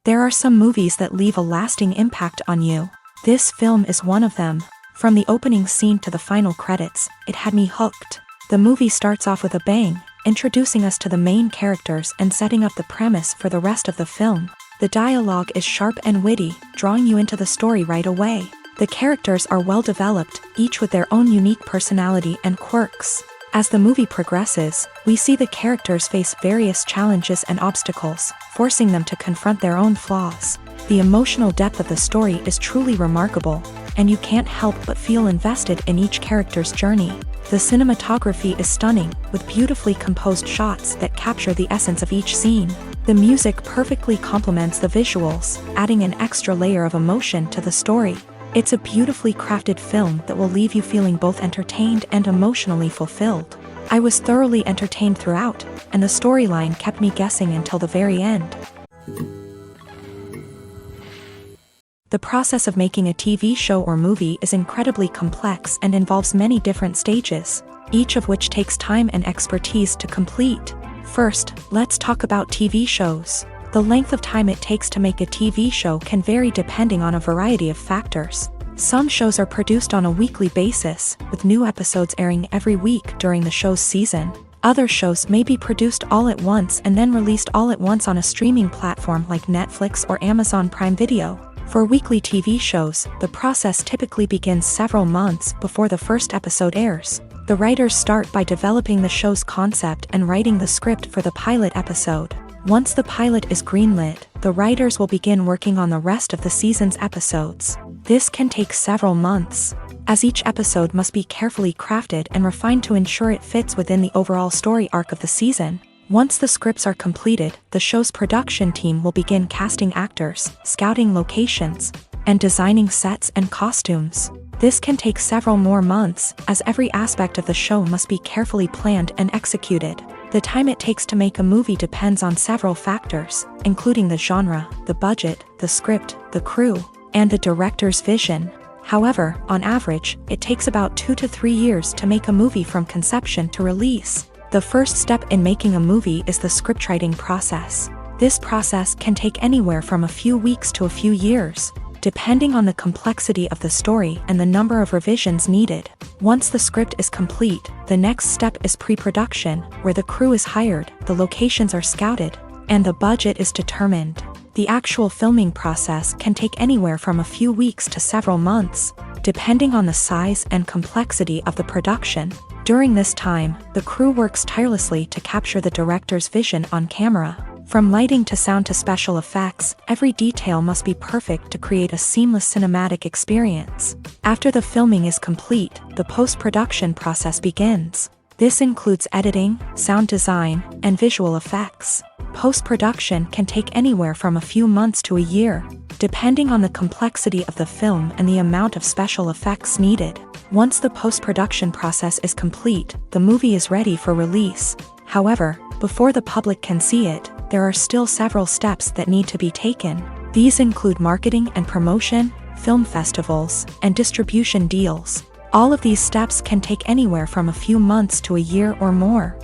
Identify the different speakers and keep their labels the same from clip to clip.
Speaker 1: There are some movies that leave a lasting impact on you. This film is one of them. From the opening scene to the final credits, it had me hooked. The movie starts off with a bang, introducing us to the main characters and setting up the premise for the rest of the film. The dialogue is sharp and witty, drawing you into the story right away. The characters are well developed, each with their own unique personality and quirks. As the movie progresses, we see the characters face various challenges and obstacles, forcing them to confront their own flaws. The emotional depth of the story is truly remarkable, and you can't help but feel invested in each character's journey. The cinematography is stunning, with beautifully composed shots that capture the essence of each scene. The music perfectly complements the visuals, adding an extra layer of emotion to the story. It's a beautifully crafted film that will leave you feeling both entertained and emotionally fulfilled. I was thoroughly entertained throughout, and the storyline kept me guessing until the very end. The process of making a TV show or movie is incredibly complex and involves many different stages, each of which takes time and expertise to complete. First, let's talk about TV shows. The length of time it takes to make a TV show can vary depending on a variety of factors. Some shows are produced on a weekly basis, with new episodes airing every week during the show's season. Other shows may be produced all at once and then released all at once on a streaming platform like Netflix or Amazon Prime Video. For weekly TV shows, the process typically begins several months before the first episode airs. The writers start by developing the show's concept and writing the script for the pilot episode. Once the pilot is greenlit, the writers will begin working on the rest of the season's episodes. This can take several months, as each episode must be carefully crafted and refined to ensure it fits within the overall story arc of the season. Once the scripts are completed, the show's production team will begin casting actors, scouting locations, and designing sets and costumes. This can take several more months, as every aspect of the show must be carefully planned and executed. The time it takes to make a movie depends on several factors, including the genre, the budget, the script, the crew, and the director's vision. However, on average, it takes about 2 to 3 years to make a movie from conception to release. The first step in making a movie is the scriptwriting process. This process can take anywhere from a few weeks to a few years, depending on the complexity of the story and the number of revisions needed. Once the script is complete, the next step is pre-production, where the crew is hired, the locations are scouted, and the budget is determined. The actual filming process can take anywhere from a few weeks to several months, depending on the size and complexity of the production. During this time, the crew works tirelessly to capture the director's vision on camera. From lighting to sound to special effects, every detail must be perfect to create a seamless cinematic experience. After the filming is complete, the post-production process begins. This includes editing, sound design, and visual effects. Post-production can take anywhere from a few months to a year, depending on the complexity of the film and the amount of special effects needed. Once the post-production process is complete, the movie is ready for release. However, before the public can see it, there are still several steps that need to be taken. These include marketing and promotion, film festivals, and distribution deals. All of these steps can take anywhere from a few months to a year or more.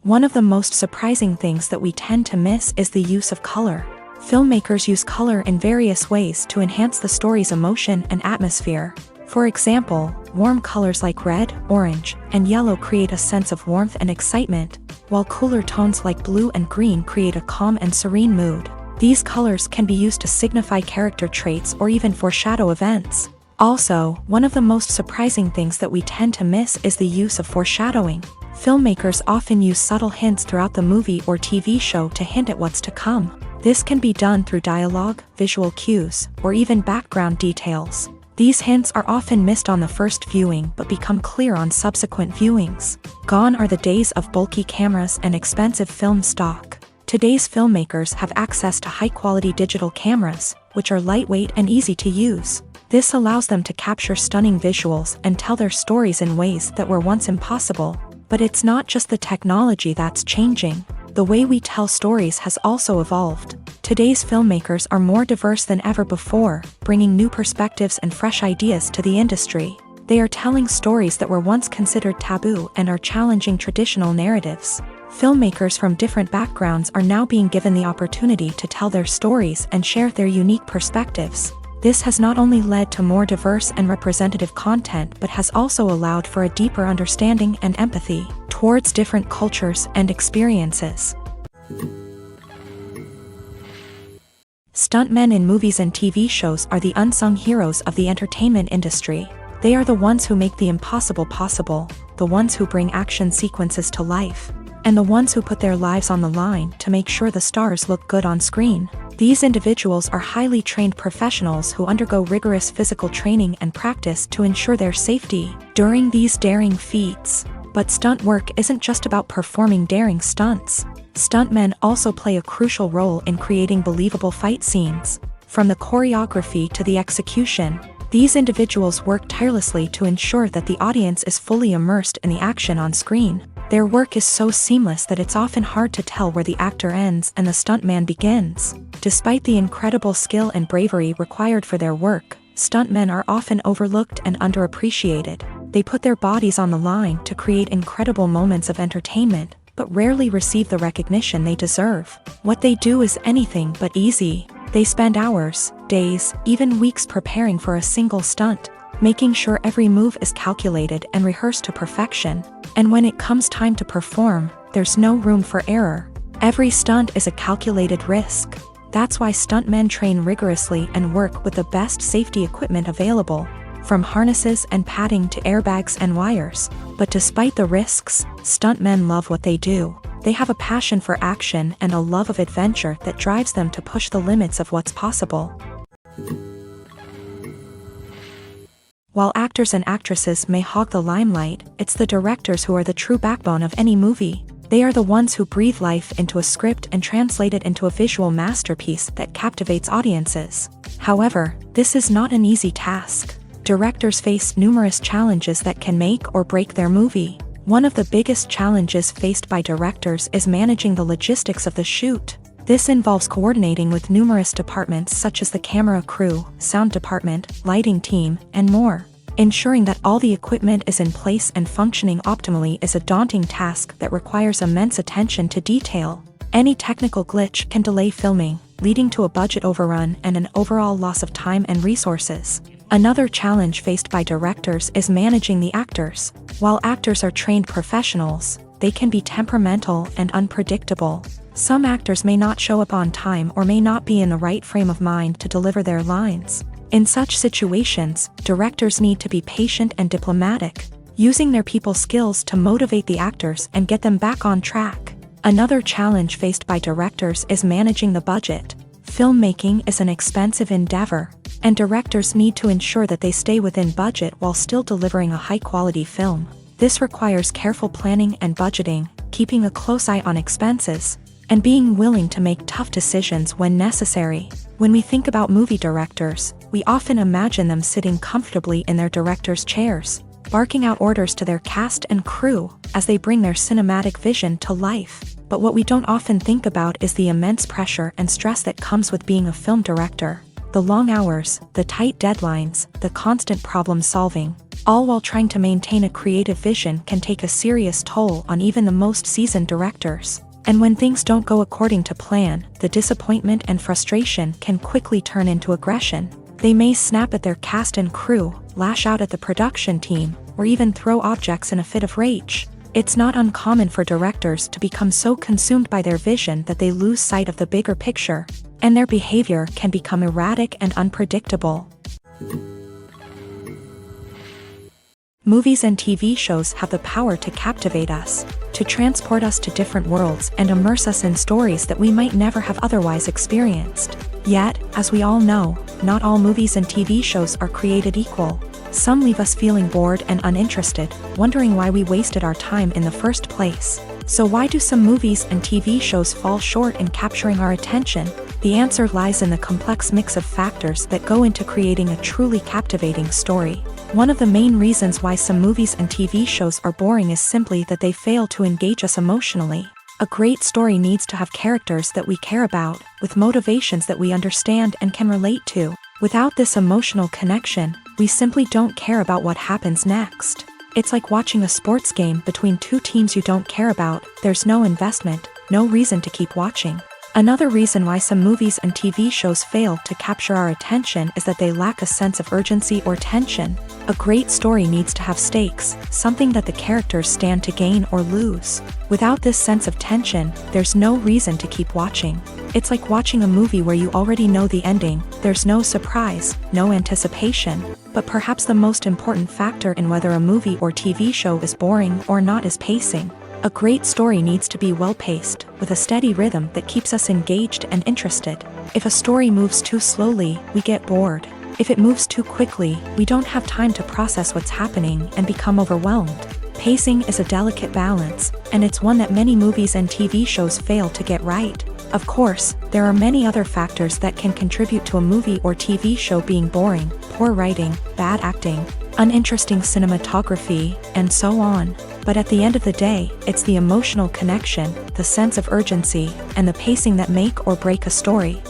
Speaker 1: One of the most surprising things that we tend to miss is the use of color. Filmmakers use color in various ways to enhance the story's emotion and atmosphere. For example, warm colors like red, orange, and yellow create a sense of warmth and excitement, while cooler tones like blue and green create a calm and serene mood. These colors can be used to signify character traits or even foreshadow events. Also, one of the most surprising things that we tend to miss is the use of foreshadowing. Filmmakers often use subtle hints throughout the movie or TV show to hint at what's to come. This can be done through dialogue, visual cues, or even background details. These hints are often missed on the first viewing but become clear on subsequent viewings. Gone are the days of bulky cameras and expensive film stock. Today's filmmakers have access to high-quality digital cameras, which are lightweight and easy to use. This allows them to capture stunning visuals and tell their stories in ways that were once impossible. But it's not just the technology that's changing. The way we tell stories has also evolved. Today's filmmakers are more diverse than ever before, bringing new perspectives and fresh ideas to the industry. They are telling stories that were once considered taboo and are challenging traditional narratives. Filmmakers from different backgrounds are now being given the opportunity to tell their stories and share their unique perspectives. This has not only led to more diverse and representative content but has also allowed for a deeper understanding and empathy towards different cultures and experiences. Stuntmen in movies and TV shows are the unsung heroes of the entertainment industry. They are the ones who make the impossible possible, the ones who bring action sequences to life, and the ones who put their lives on the line to make sure the stars look good on screen. These individuals are highly trained professionals who undergo rigorous physical training and practice to ensure their safety during these daring feats. But stunt work isn't just about performing daring stunts. Stuntmen also play a crucial role in creating believable fight scenes. From the choreography to the execution, these individuals work tirelessly to ensure that the audience is fully immersed in the action on screen. Their work is so seamless that it's often hard to tell where the actor ends and the stuntman begins. Despite the incredible skill and bravery required for their work, stuntmen are often overlooked and underappreciated. They put their bodies on the line to create incredible moments of entertainment, but rarely receive the recognition they deserve. What they do is anything but easy. They spend hours, days, even weeks preparing for a single stunt, making sure every move is calculated and rehearsed to perfection. And when it comes time to perform, there's no room for error. Every stunt is a calculated risk. That's why stuntmen train rigorously and work with the best safety equipment available, from harnesses and padding to airbags and wires. But despite the risks, stuntmen love what they do. They have a passion for action and a love of adventure that drives them to push the limits of what's possible. While actors and actresses may hog the limelight, it's the directors who are the true backbone of any movie. They are the ones who breathe life into a script and translate it into a visual masterpiece that captivates audiences. However, this is not an easy task. Directors face numerous challenges that can make or break their movie. One of the biggest challenges faced by directors is managing the logistics of the shoot. This involves coordinating with numerous departments such as the camera crew, sound department, lighting team, and more. Ensuring that all the equipment is in place and functioning optimally is a daunting task that requires immense attention to detail. Any technical glitch can delay filming, leading to a budget overrun and an overall loss of time and resources. Another challenge faced by directors is managing the actors. While actors are trained professionals, they can be temperamental and unpredictable. Some actors may not show up on time or may not be in the right frame of mind to deliver their lines. In such situations, directors need to be patient and diplomatic, using their people skills to motivate the actors and get them back on track. Another challenge faced by directors is managing the budget. Filmmaking is an expensive endeavor, and directors need to ensure that they stay within budget while still delivering a high-quality film. This requires careful planning and budgeting, keeping a close eye on expenses, and being willing to make tough decisions when necessary. When we think about movie directors, we often imagine them sitting comfortably in their director's chairs, barking out orders to their cast and crew as they bring their cinematic vision to life. But what we don't often think about is the immense pressure and stress that comes with being a film director. The long hours, the tight deadlines, the constant problem solving, all while trying to maintain a creative vision can take a serious toll on even the most seasoned directors. And when things don't go according to plan, the disappointment and frustration can quickly turn into aggression. They may snap at their cast and crew, lash out at the production team, or even throw objects in a fit of rage. It's not uncommon for directors to become so consumed by their vision that they lose sight of the bigger picture, and their behavior can become erratic and unpredictable. Movies and TV shows have the power to captivate us, to transport us to different worlds and immerse us in stories that we might never have otherwise experienced. Yet, as we all know, not all movies and TV shows are created equal. Some leave us feeling bored and uninterested, wondering why we wasted our time in the first place. So why do some movies and TV shows fall short in capturing our attention? The answer lies in the complex mix of factors that go into creating a truly captivating story. One of the main reasons why some movies and TV shows are boring is simply that they fail to engage us emotionally. A great story needs to have characters that we care about, with motivations that we understand and can relate to. Without this emotional connection, we simply don't care about what happens next. It's like watching a sports game between two teams you don't care about. There's no investment, no reason to keep watching. Another reason why some movies and TV shows fail to capture our attention is that they lack a sense of urgency or tension. A great story needs to have stakes, something that the characters stand to gain or lose. Without this sense of tension, there's no reason to keep watching. It's like watching a movie where you already know the ending. There's no surprise, no anticipation. But perhaps the most important factor in whether a movie or TV show is boring or not is pacing. A great story needs to be well-paced, with a steady rhythm that keeps us engaged and interested. If a story moves too slowly, we get bored. If it moves too quickly, we don't have time to process what's happening and become overwhelmed. Pacing is a delicate balance, and it's one that many movies and TV shows fail to get right. Of course, there are many other factors that can contribute to a movie or TV show being boring: poor writing, bad acting, uninteresting cinematography, and so on. But at the end of the day, it's the emotional connection, the sense of urgency, and the pacing that make or break a story.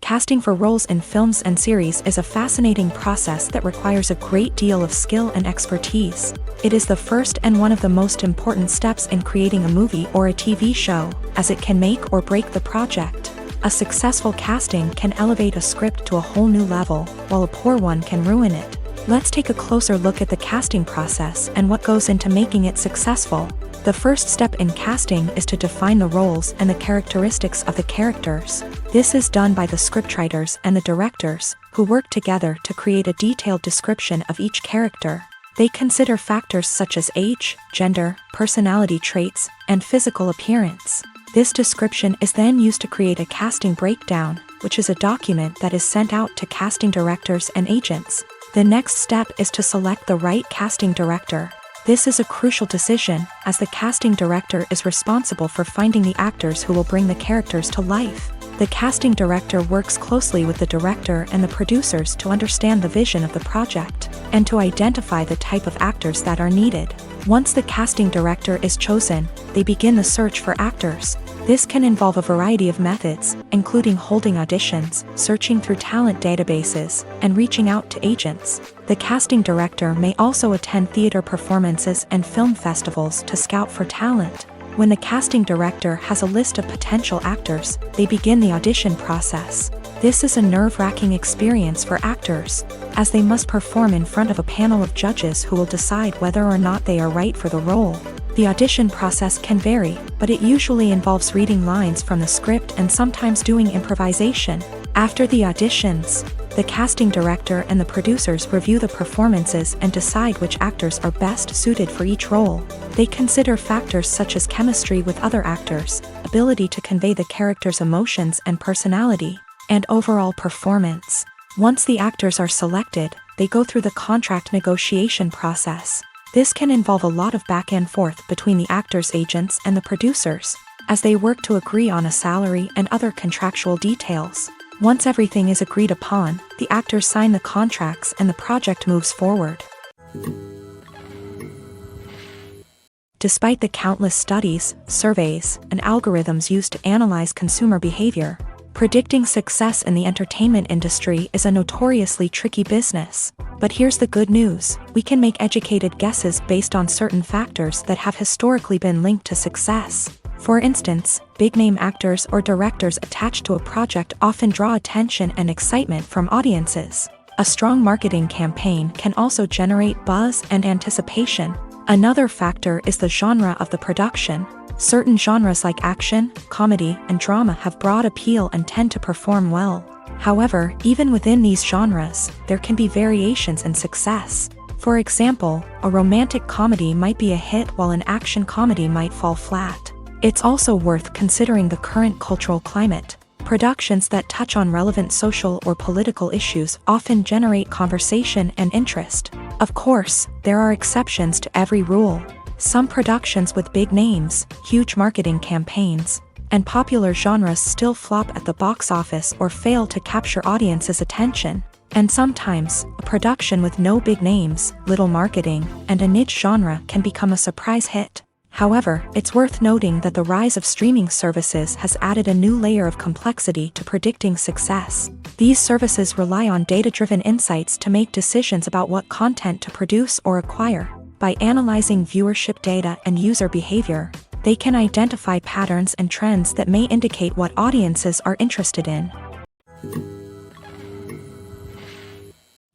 Speaker 1: Casting for roles in films and series is a fascinating process that requires a great deal of skill and expertise. It is the first and one of the most important steps in creating a movie or a TV show, as it can make or break the project. A successful casting can elevate a script to a whole new level, while a poor one can ruin it. Let's take a closer look at the casting process and what goes into making it successful. The first step in casting is to define the roles and the characteristics of the characters. This is done by the scriptwriters and the directors, who work together to create a detailed description of each character. They consider factors such as age, gender, personality traits, and physical appearance. This description is then used to create a casting breakdown, which is a document that is sent out to casting directors and agents. The next step is to select the right casting director. This is a crucial decision, as the casting director is responsible for finding the actors who will bring the characters to life. The casting director works closely with the director and the producers to understand the vision of the project, and to identify the type of actors that are needed. Once the casting director is chosen, they begin the search for actors. This can involve a variety of methods, including holding auditions, searching through talent databases, and reaching out to agents. The casting director may also attend theater performances and film festivals to scout for talent. When the casting director has a list of potential actors, they begin the audition process. This is a nerve-wracking experience for actors, as they must perform in front of a panel of judges who will decide whether or not they are right for the role. The audition process can vary, but it usually involves reading lines from the script and sometimes doing improvisation. After the auditions, the casting director and the producers review the performances and decide which actors are best suited for each role. They consider factors such as chemistry with other actors, ability to convey the character's emotions and personality, and overall performance. Once the actors are selected, they go through the contract negotiation process. This can involve a lot of back and forth between the actors' agents and the producers, as they work to agree on a salary and other contractual details. Once everything is agreed upon, the actors sign the contracts and the project moves forward. Despite the countless studies, surveys, and algorithms used to analyze consumer behavior, predicting success in the entertainment industry is a notoriously tricky business. But here's the good news: we can make educated guesses based on certain factors that have historically been linked to success. For instance, big-name actors or directors attached to a project often draw attention and excitement from audiences. A strong marketing campaign can also generate buzz and anticipation. Another factor is the genre of the production. Certain genres like action, comedy, and drama have broad appeal and tend to perform well. However, even within these genres, there can be variations in success. For example, a romantic comedy might be a hit while an action comedy might fall flat. It's also worth considering the current cultural climate. Productions that touch on relevant social or political issues often generate conversation and interest. Of course, there are exceptions to every rule. Some productions with big names, huge marketing campaigns, and popular genres still flop at the box office or fail to capture audiences' attention. And sometimes, a production with no big names, little marketing, and a niche genre can become a surprise hit. However, it's worth noting that the rise of streaming services has added a new layer of complexity to predicting success. These services rely on data-driven insights to make decisions about what content to produce or acquire. By analyzing viewership data and user behavior, they can identify patterns and trends that may indicate what audiences are interested in.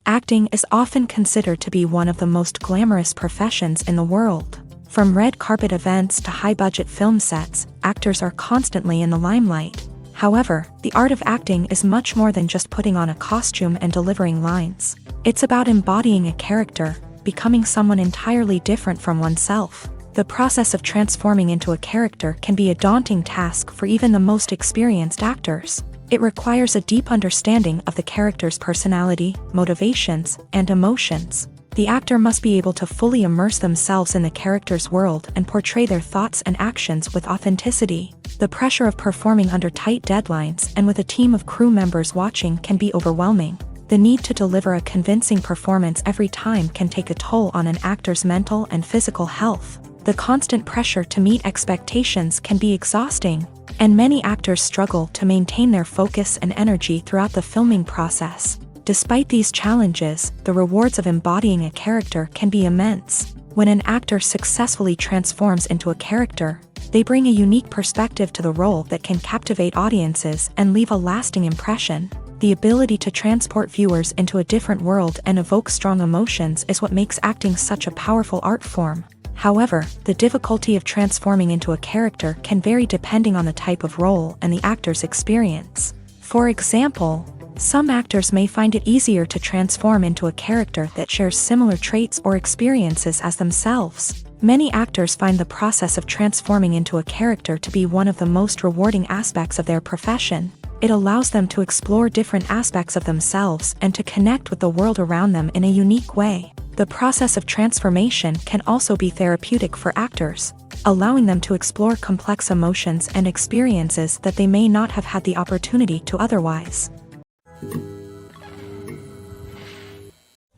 Speaker 1: Acting is often considered to be one of the most glamorous professions in the world. From red carpet events to high-budget film sets, actors are constantly in the limelight. However, the art of acting is much more than just putting on a costume and delivering lines. It's about embodying a character, becoming someone entirely different from oneself. The process of transforming into a character can be a daunting task for even the most experienced actors. It requires a deep understanding of the character's personality, motivations, and emotions. The actor must be able to fully immerse themselves in the character's world and portray their thoughts and actions with authenticity. The pressure of performing under tight deadlines and with a team of crew members watching can be overwhelming. The need to deliver a convincing performance every time can take a toll on an actor's mental and physical health. The constant pressure to meet expectations can be exhausting, and many actors struggle to maintain their focus and energy throughout the filming process. Despite these challenges, the rewards of embodying a character can be immense. When an actor successfully transforms into a character, they bring a unique perspective to the role that can captivate audiences and leave a lasting impression. The ability to transport viewers into a different world and evoke strong emotions is what makes acting such a powerful art form. However, the difficulty of transforming into a character can vary depending on the type of role and the actor's experience. For example, some actors may find it easier to transform into a character that shares similar traits or experiences as themselves. Many actors find the process of transforming into a character to be one of the most rewarding aspects of their profession. It allows them to explore different aspects of themselves and to connect with the world around them in a unique way. The process of transformation can also be therapeutic for actors, allowing them to explore complex emotions and experiences that they may not have had the opportunity to otherwise.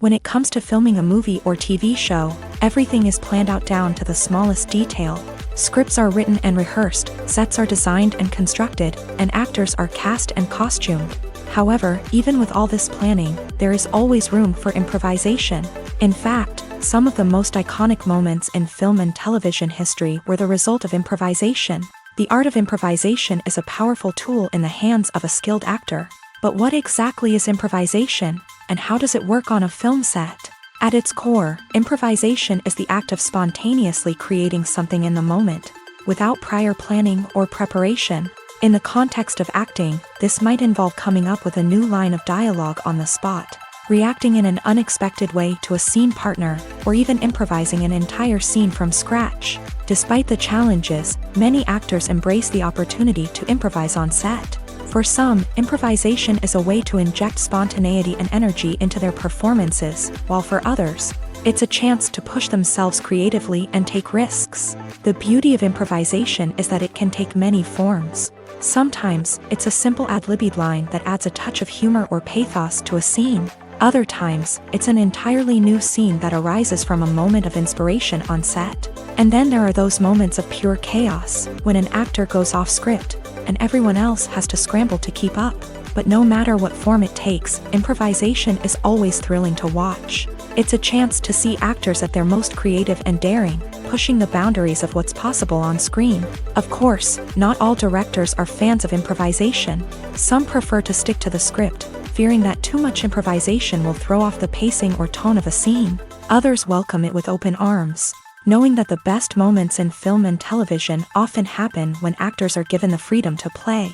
Speaker 1: When it comes to filming a movie or TV show, everything is planned out down to the smallest detail. Scripts are written and rehearsed, sets are designed and constructed, and actors are cast and costumed. However, even with all this planning, there is always room for improvisation. In fact, some of the most iconic moments in film and television history were the result of improvisation. The art of improvisation is a powerful tool in the hands of a skilled actor. But what exactly is improvisation, and how does it work on a film set? At its core, improvisation is the act of spontaneously creating something in the moment, without prior planning or preparation. In the context of acting, this might involve coming up with a new line of dialogue on the spot, reacting in an unexpected way to a scene partner, or even improvising an entire scene from scratch. Despite the challenges, many actors embrace the opportunity to improvise on set. For some, improvisation is a way to inject spontaneity and energy into their performances, while for others, it's a chance to push themselves creatively and take risks. The beauty of improvisation is that it can take many forms. Sometimes, it's a simple ad-libbed line that adds a touch of humor or pathos to a scene. Other times, it's an entirely new scene that arises from a moment of inspiration on set. And then there are those moments of pure chaos, when an actor goes off script, and everyone else has to scramble to keep up. But no matter what form it takes, improvisation is always thrilling to watch. It's a chance to see actors at their most creative and daring, pushing the boundaries of what's possible on screen. Of course, not all directors are fans of improvisation. Some prefer to stick to the script, fearing that too much improvisation will throw off the pacing or tone of a scene. Others welcome it with open arms, knowing that the best moments in film and television often happen when actors are given the freedom to play.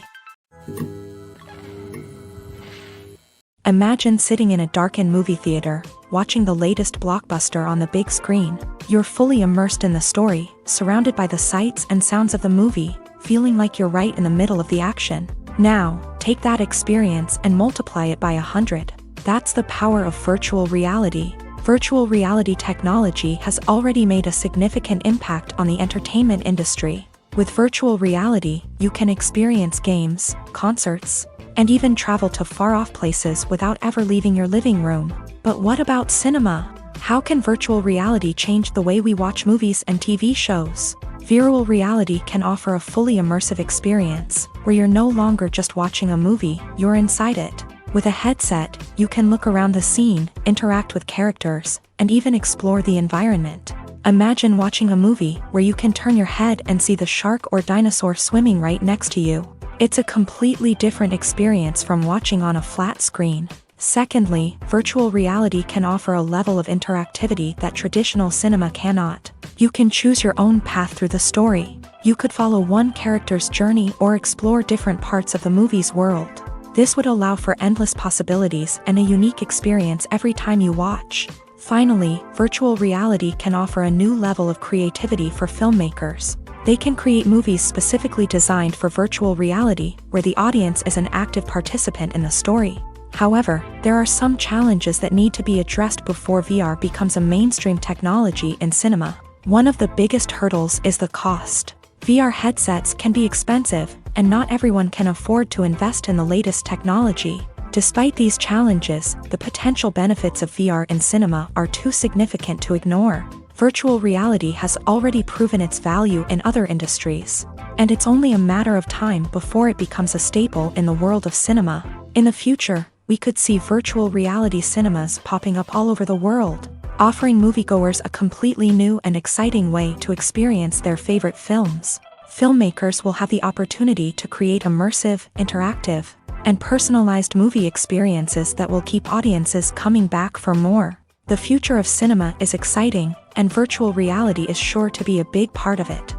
Speaker 1: Imagine sitting in a darkened movie theater, watching the latest blockbuster on the big screen. You're fully immersed in the story, surrounded by the sights and sounds of the movie, feeling like you're right in the middle of the action. Now, take that experience and multiply it by 100. That's the power of virtual reality. Virtual reality technology has already made a significant impact on the entertainment industry. With virtual reality, you can experience games, concerts, and even travel to far-off places without ever leaving your living room. But what about cinema? How can virtual reality change the way we watch movies and TV shows? Virtual reality can offer a fully immersive experience, where you're no longer just watching a movie, you're inside it. With a headset, you can look around the scene, interact with characters, and even explore the environment. Imagine watching a movie where you can turn your head and see the shark or dinosaur swimming right next to you. It's a completely different experience from watching on a flat screen. Secondly, virtual reality can offer a level of interactivity that traditional cinema cannot. You can choose your own path through the story. You could follow one character's journey or explore different parts of the movie's world. This would allow for endless possibilities and a unique experience every time you watch. Finally, virtual reality can offer a new level of creativity for filmmakers. They can create movies specifically designed for virtual reality, where the audience is an active participant in the story. However, there are some challenges that need to be addressed before VR becomes a mainstream technology in cinema. One of the biggest hurdles is the cost. VR headsets can be expensive, and not everyone can afford to invest in the latest technology. Despite these challenges, the potential benefits of VR in cinema are too significant to ignore. Virtual reality has already proven its value in other industries, and it's only a matter of time before it becomes a staple in the world of cinema. In the future, we could see virtual reality cinemas popping up all over the world, offering moviegoers a completely new and exciting way to experience their favorite films. Filmmakers will have the opportunity to create immersive, interactive, and personalized movie experiences that will keep audiences coming back for more. The future of cinema is exciting, and virtual reality is sure to be a big part of it.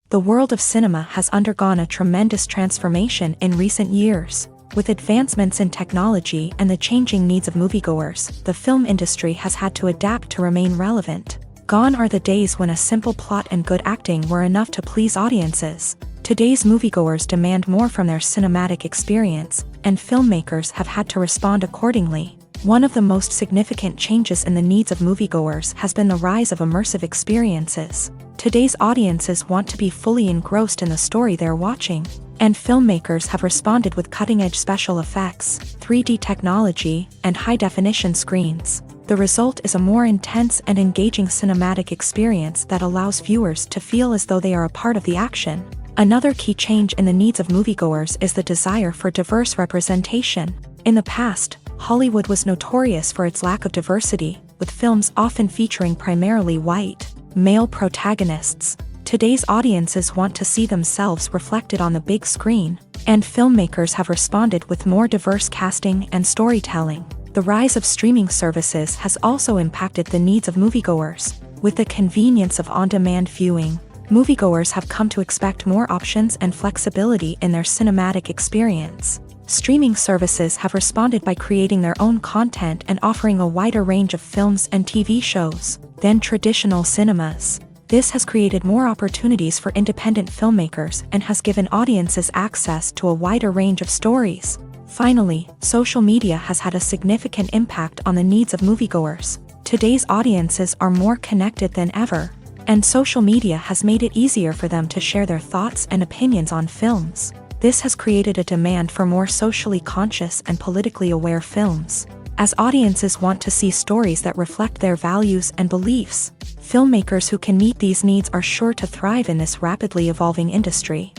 Speaker 1: The world of cinema has undergone a tremendous transformation in recent years. With advancements in technology and the changing needs of moviegoers, the film industry has had to adapt to remain relevant. Gone are the days when a simple plot and good acting were enough to please audiences. Today's moviegoers demand more from their cinematic experience, and filmmakers have had to respond accordingly. One of the most significant changes in the needs of moviegoers has been the rise of immersive experiences. Today's audiences want to be fully engrossed in the story they're watching, and filmmakers have responded with cutting-edge special effects, 3D technology, and high-definition screens. The result is a more intense and engaging cinematic experience that allows viewers to feel as though they are a part of the action. Another key change in the needs of moviegoers is the desire for diverse representation. In the past, Hollywood was notorious for its lack of diversity, with films often featuring primarily white, male protagonists. Today's audiences want to see themselves reflected on the big screen, and filmmakers have responded with more diverse casting and storytelling. The rise of streaming services has also impacted the needs of moviegoers. With the convenience of on-demand viewing, moviegoers have come to expect more options and flexibility in their cinematic experience. Streaming services have responded by creating their own content and offering a wider range of films and TV shows than traditional cinemas. This has created more opportunities for independent filmmakers and has given audiences access to a wider range of stories. Finally, social media has had a significant impact on the needs of moviegoers. Today's audiences are more connected than ever, and social media has made it easier for them to share their thoughts and opinions on films. This has created a demand for more socially conscious and politically aware films. As audiences want to see stories that reflect their values and beliefs, filmmakers who can meet these needs are sure to thrive in this rapidly evolving industry.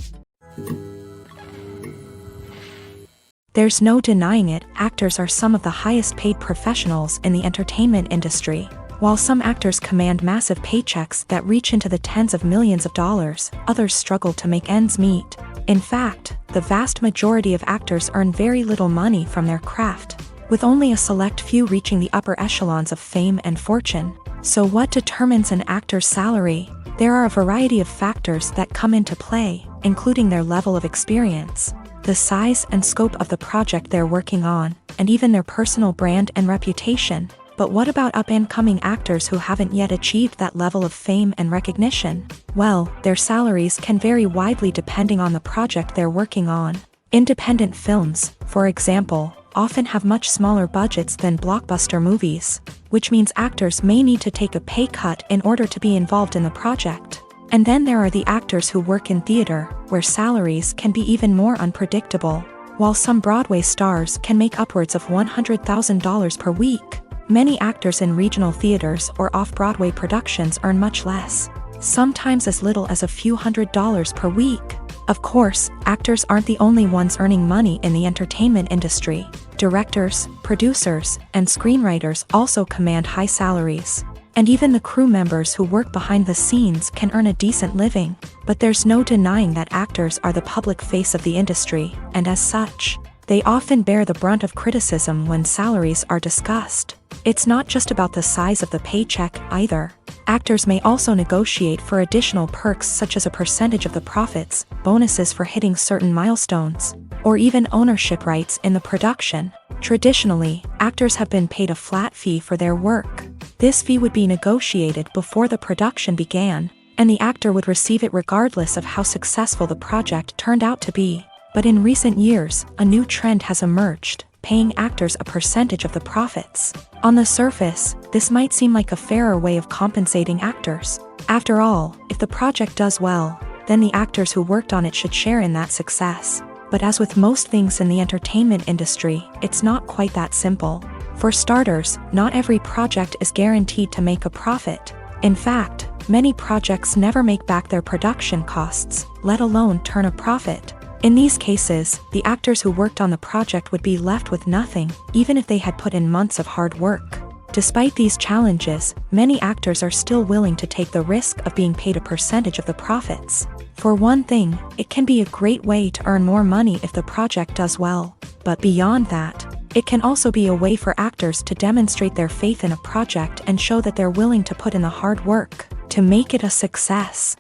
Speaker 1: There's no denying it, actors are some of the highest paid professionals in the entertainment industry. While some actors command massive paychecks that reach into the tens of millions of dollars, others struggle to make ends meet. In fact, the vast majority of actors earn very little money from their craft, with only a select few reaching the upper echelons of fame and fortune. So what determines an actor's salary? There are a variety of factors that come into play, including their level of experience, the size and scope of the project they're working on, and even their personal brand and reputation. But what about up-and-coming actors who haven't yet achieved that level of fame and recognition? Well, their salaries can vary widely depending on the project they're working on. Independent films, for example, often have much smaller budgets than blockbuster movies, which means actors may need to take a pay cut in order to be involved in the project. And then there are the actors who work in theater, where salaries can be even more unpredictable. While some Broadway stars can make upwards of $100,000 per week, many actors in regional theaters or off-Broadway productions earn much less, sometimes as little as a few $100s per week. Of course, actors aren't the only ones earning money in the entertainment industry. Directors, producers, and screenwriters also command high salaries. And even the crew members who work behind the scenes can earn a decent living. But there's no denying that actors are the public face of the industry, and as such, they often bear the brunt of criticism when salaries are discussed. It's not just about the size of the paycheck, either. Actors may also negotiate for additional perks such as a percentage of the profits, bonuses for hitting certain milestones, or even ownership rights in the production. Traditionally, actors have been paid a flat fee for their work. This fee would be negotiated before the production began, and the actor would receive it regardless of how successful the project turned out to be. But in recent years, a new trend has emerged, paying actors a percentage of the profits. On the surface, this might seem like a fairer way of compensating actors. After all, if the project does well, then the actors who worked on it should share in that success. But as with most things in the entertainment industry, it's not quite that simple. For starters, not every project is guaranteed to make a profit. In fact, many projects never make back their production costs, let alone turn a profit. In these cases, the actors who worked on the project would be left with nothing, even if they had put in months of hard work. Despite these challenges, many actors are still willing to take the risk of being paid a percentage of the profits. For one thing, it can be a great way to earn more money if the project does well. But beyond that, it can also be a way for actors to demonstrate their faith in a project and show that they're willing to put in the hard work to make it a success.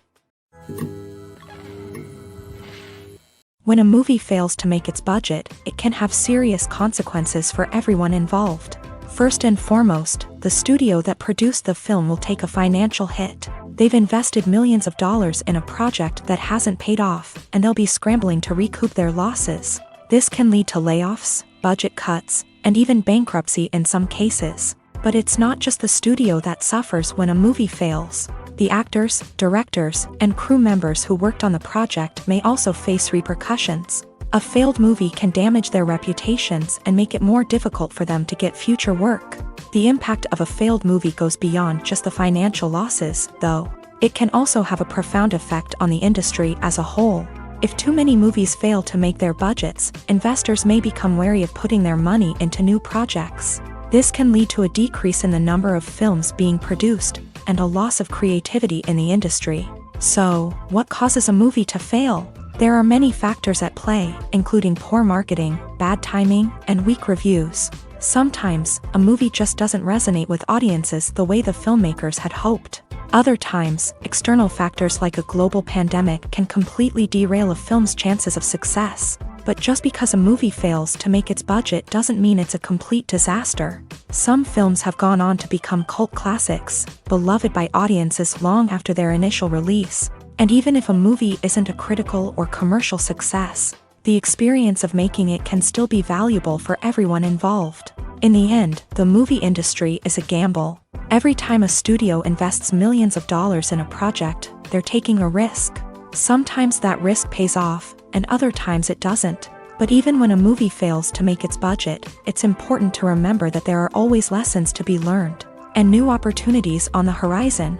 Speaker 1: When a movie fails to make its budget, it can have serious consequences for everyone involved. First and foremost, the studio that produced the film will take a financial hit. They've invested millions of dollars in a project that hasn't paid off, and they'll be scrambling to recoup their losses. This can lead to layoffs, budget cuts, and even bankruptcy in some cases. But it's not just the studio that suffers when a movie fails. The actors, directors, and crew members who worked on the project may also face repercussions. A failed movie can damage their reputations and make it more difficult for them to get future work. The impact of a failed movie goes beyond just the financial losses, though. It can also have a profound effect on the industry as a whole. If too many movies fail to make their budgets, investors may become wary of putting their money into new projects. This can lead to a decrease in the number of films being produced, and a loss of creativity in the industry. So, what causes a movie to fail? There are many factors at play, including poor marketing, bad timing, and weak reviews. Sometimes, a movie just doesn't resonate with audiences the way the filmmakers had hoped. Other times, external factors like a global pandemic can completely derail a film's chances of success. But just because a movie fails to make its budget doesn't mean it's a complete disaster. Some films have gone on to become cult classics, beloved by audiences long after their initial release. And even if a movie isn't a critical or commercial success, the experience of making it can still be valuable for everyone involved. In the end, the movie industry is a gamble. Every time a studio invests millions of dollars in a project, they're taking a risk. Sometimes that risk pays off, and other times it doesn't. But even when a movie fails to make its budget, it's important to remember that there are always lessons to be learned, and new opportunities on the horizon.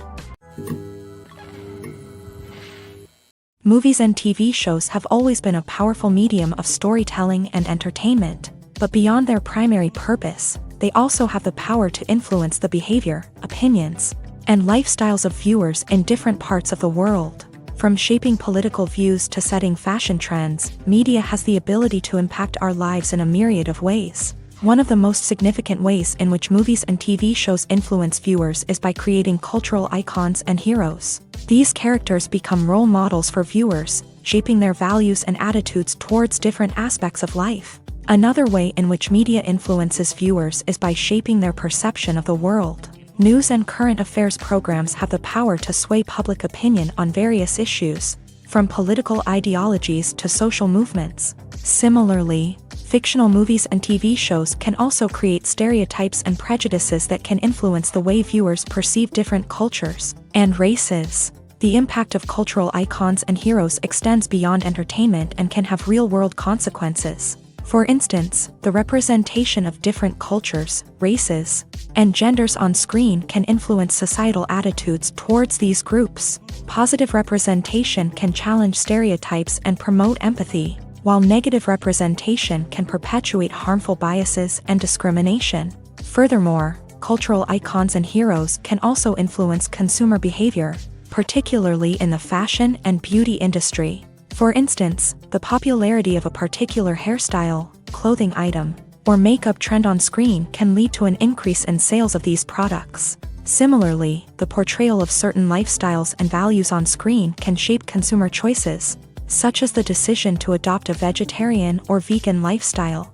Speaker 1: Movies and TV shows have always been a powerful medium of storytelling and entertainment. But beyond their primary purpose, they also have the power to influence the behavior, opinions, and lifestyles of viewers in different parts of the world. From shaping political views to setting fashion trends, media has the ability to impact our lives in a myriad of ways. One of the most significant ways in which movies and TV shows influence viewers is by creating cultural icons and heroes. These characters become role models for viewers, shaping their values and attitudes towards different aspects of life. Another way in which media influences viewers is by shaping their perception of the world. News and current affairs programs have the power to sway public opinion on various issues, from political ideologies to social movements. Similarly, fictional movies and TV shows can also create stereotypes and prejudices that can influence the way viewers perceive different cultures and races. The impact of cultural icons and heroes extends beyond entertainment and can have real-world consequences. For instance, the representation of different cultures, races, and genders on screen can influence societal attitudes towards these groups. Positive representation can challenge stereotypes and promote empathy, while negative representation can perpetuate harmful biases and discrimination. Furthermore, cultural icons and heroes can also influence consumer behavior, particularly in the fashion and beauty industry. For instance, the popularity of a particular hairstyle, clothing item, or makeup trend on screen can lead to an increase in sales of these products. Similarly, the portrayal of certain lifestyles and values on screen can shape consumer choices, such as the decision to adopt a vegetarian or vegan lifestyle.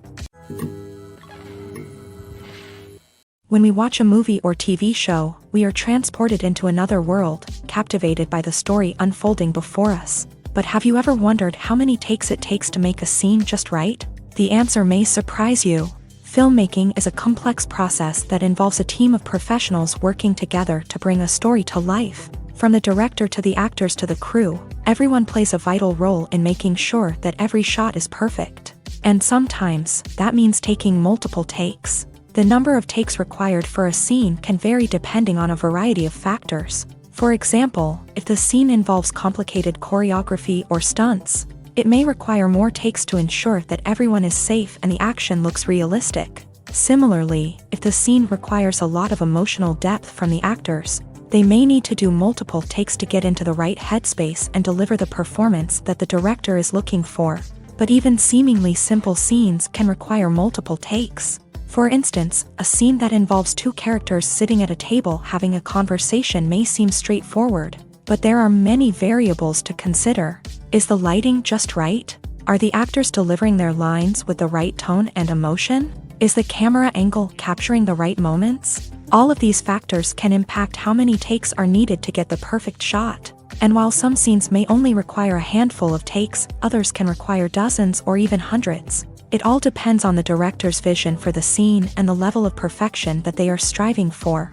Speaker 1: When we watch a movie or TV show, we are transported into another world, captivated by the story unfolding before us. But have you ever wondered how many takes it takes to make a scene just right? The answer may surprise you. Filmmaking is a complex process that involves a team of professionals working together to bring a story to life. From the director to the actors to the crew, everyone plays a vital role in making sure that every shot is perfect. And sometimes, that means taking multiple takes. The number of takes required for a scene can vary depending on a variety of factors. For example, if the scene involves complicated choreography or stunts, it may require more takes to ensure that everyone is safe and the action looks realistic. Similarly, if the scene requires a lot of emotional depth from the actors, they may need to do multiple takes to get into the right headspace and deliver the performance that the director is looking for. But even seemingly simple scenes can require multiple takes. For instance, a scene that involves two characters sitting at a table having a conversation may seem straightforward, but there are many variables to consider. Is the lighting just right? Are the actors delivering their lines with the right tone and emotion? Is the camera angle capturing the right moments? All of these factors can impact how many takes are needed to get the perfect shot. And while some scenes may only require a handful of takes, others can require dozens or even hundreds. It all depends on the director's vision for the scene and the level of perfection that they are striving for.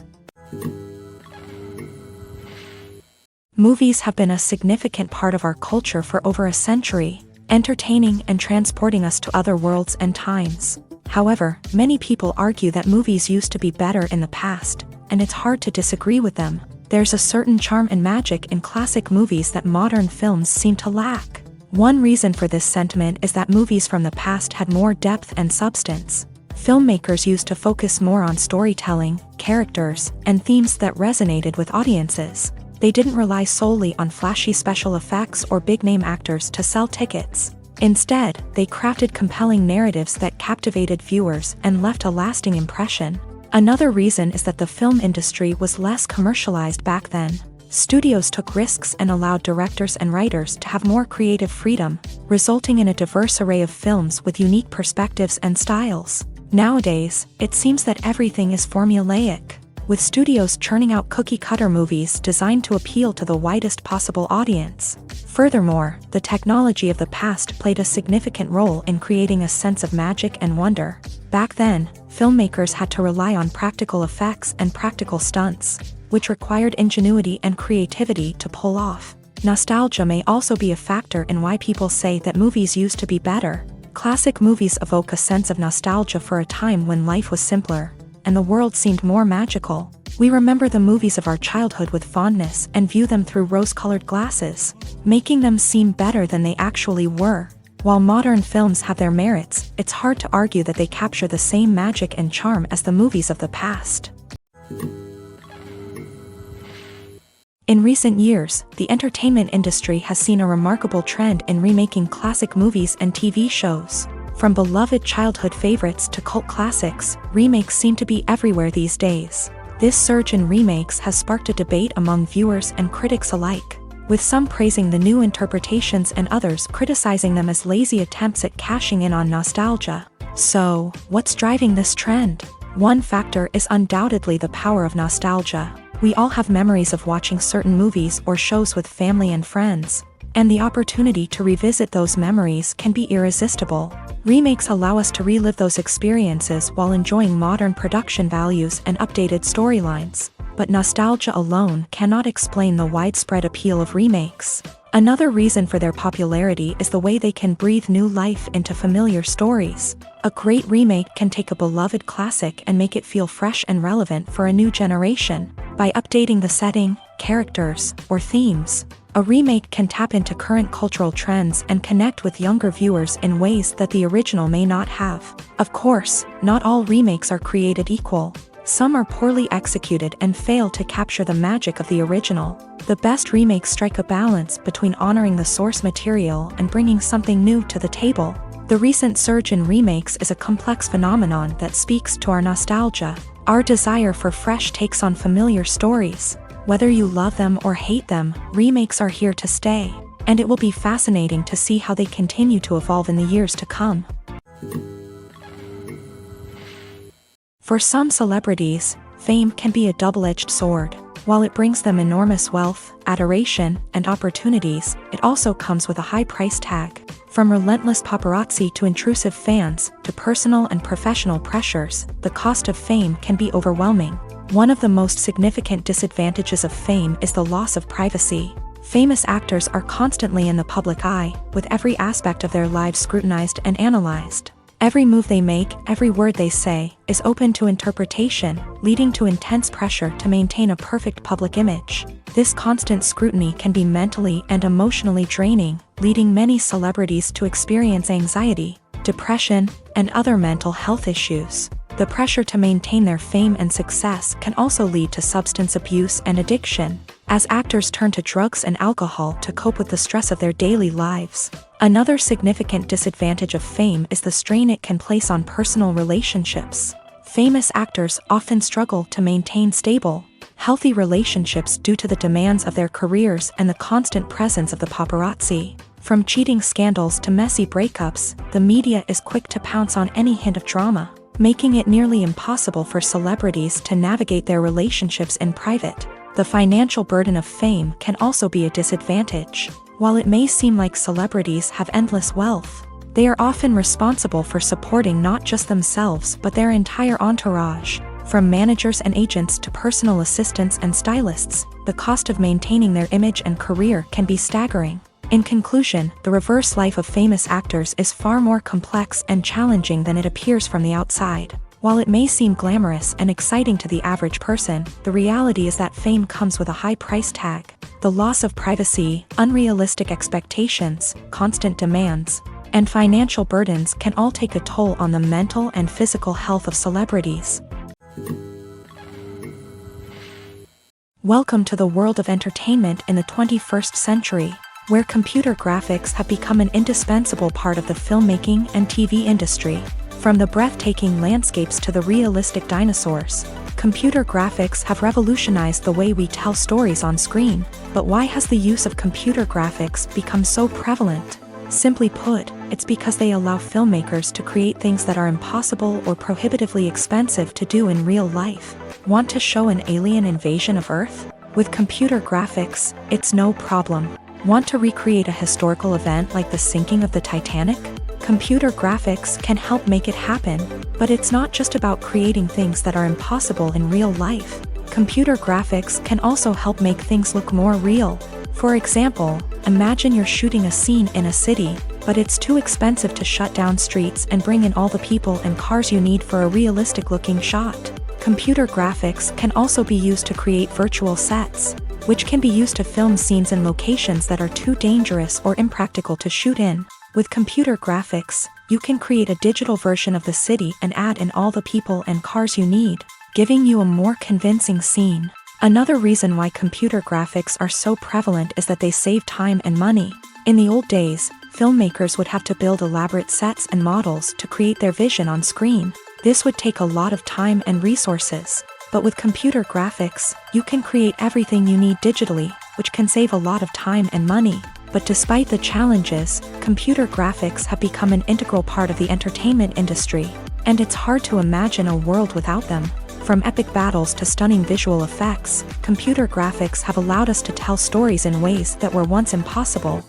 Speaker 1: Movies have been a significant part of our culture for over a century, entertaining and transporting us to other worlds and times. However, many people argue that movies used to be better in the past, and it's hard to disagree with them. There's a certain charm and magic in classic movies that modern films seem to lack. One reason for this sentiment is that movies from the past had more depth and substance. Filmmakers used to focus more on storytelling, characters, and themes that resonated with audiences. They didn't rely solely on flashy special effects or big-name actors to sell tickets. Instead, they crafted compelling narratives that captivated viewers and left a lasting impression. Another reason is that the film industry was less commercialized back then. Studios took risks and allowed directors and writers to have more creative freedom, resulting in a diverse array of films with unique perspectives and styles. Nowadays, it seems that everything is formulaic, with studios churning out cookie-cutter movies designed to appeal to the widest possible audience. Furthermore, the technology of the past played a significant role in creating a sense of magic and wonder. Back then, filmmakers had to rely on practical effects and practical stunts, which required ingenuity and creativity to pull off. Nostalgia may also be a factor in why people say that movies used to be better. Classic movies evoke a sense of nostalgia for a time when life was simpler, and the world seemed more magical. We remember the movies of our childhood with fondness and view them through rose-colored glasses, making them seem better than they actually were. While modern films have their merits, it's hard to argue that they capture the same magic and charm as the movies of the past. In recent years, the entertainment industry has seen a remarkable trend in remaking classic movies and TV shows. From beloved childhood favorites to cult classics, remakes seem to be everywhere these days. This surge in remakes has sparked a debate among viewers and critics alike, with some praising the new interpretations and others criticizing them as lazy attempts at cashing in on nostalgia. So, what's driving this trend? One factor is undoubtedly the power of nostalgia. We all have memories of watching certain movies or shows with family and friends, and the opportunity to revisit those memories can be irresistible. Remakes allow us to relive those experiences while enjoying modern production values and updated storylines. But nostalgia alone cannot explain the widespread appeal of remakes. Another reason for their popularity is the way they can breathe new life into familiar stories. A great remake can take a beloved classic and make it feel fresh and relevant for a new generation. By updating the setting, characters, or themes, a remake can tap into current cultural trends and connect with younger viewers in ways that the original may not have. Of course, not all remakes are created equal. Some are poorly executed and fail to capture the magic of the original. The best remakes strike a balance between honoring the source material and bringing something new to the table. The recent surge in remakes is a complex phenomenon that speaks to our nostalgia, our desire for fresh takes on familiar stories. Whether you love them or hate them, remakes are here to stay, and it will be fascinating to see how they continue to evolve in the years to come. For some celebrities, fame can be a double-edged sword. While it brings them enormous wealth, adoration, and opportunities, it also comes with a high price tag. From relentless paparazzi to intrusive fans, to personal and professional pressures, the cost of fame can be overwhelming. One of the most significant disadvantages of fame is the loss of privacy. Famous actors are constantly in the public eye, with every aspect of their lives scrutinized and analyzed. Every move they make, every word they say, is open to interpretation, leading to intense pressure to maintain a perfect public image. This constant scrutiny can be mentally and emotionally draining, leading many celebrities to experience anxiety, depression, and other mental health issues. The pressure to maintain their fame and success can also lead to substance abuse and addiction, as actors turn to drugs and alcohol to cope with the stress of their daily lives. Another significant disadvantage of fame is the strain it can place on personal relationships. Famous actors often struggle to maintain stable, healthy relationships due to the demands of their careers and the constant presence of the paparazzi. From cheating scandals to messy breakups, the media is quick to pounce on any hint of drama, making it nearly impossible for celebrities to navigate their relationships in private. The financial burden of fame can also be a disadvantage. While it may seem like celebrities have endless wealth, they are often responsible for supporting not just themselves but their entire entourage. From managers and agents to personal assistants and stylists, the cost of maintaining their image and career can be staggering. In conclusion, the reverse life of famous actors is far more complex and challenging than it appears from the outside. While it may seem glamorous and exciting to the average person, the reality is that fame comes with a high price tag. The loss of privacy, unrealistic expectations, constant demands, and financial burdens can all take a toll on the mental and physical health of celebrities. Welcome to the world of entertainment in the 21st century, where computer graphics have become an indispensable part of the filmmaking and TV industry. From the breathtaking landscapes to the realistic dinosaurs, computer graphics have revolutionized the way we tell stories on screen. But why has the use of computer graphics become so prevalent? Simply put, it's because they allow filmmakers to create things that are impossible or prohibitively expensive to do in real life. Want to show an alien invasion of Earth? With computer graphics, it's no problem. Want to recreate a historical event like the sinking of the Titanic? Computer graphics can help make it happen, but it's not just about creating things that are impossible in real life. Computer graphics can also help make things look more real. For example, imagine you're shooting a scene in a city, but it's too expensive to shut down streets and bring in all the people and cars you need for a realistic-looking shot. Computer graphics can also be used to create virtual sets, which can be used to film scenes in locations that are too dangerous or impractical to shoot in. With computer graphics, you can create a digital version of the city and add in all the people and cars you need, giving you a more convincing scene. Another reason why computer graphics are so prevalent is that they save time and money. In the old days, filmmakers would have to build elaborate sets and models to create their vision on screen. This would take a lot of time and resources. But with computer graphics, you can create everything you need digitally, which can save a lot of time and money. But despite the challenges, computer graphics have become an integral part of the entertainment industry, and it's hard to imagine a world without them. From epic battles to stunning visual effects, computer graphics have allowed us to tell stories in ways that were once impossible.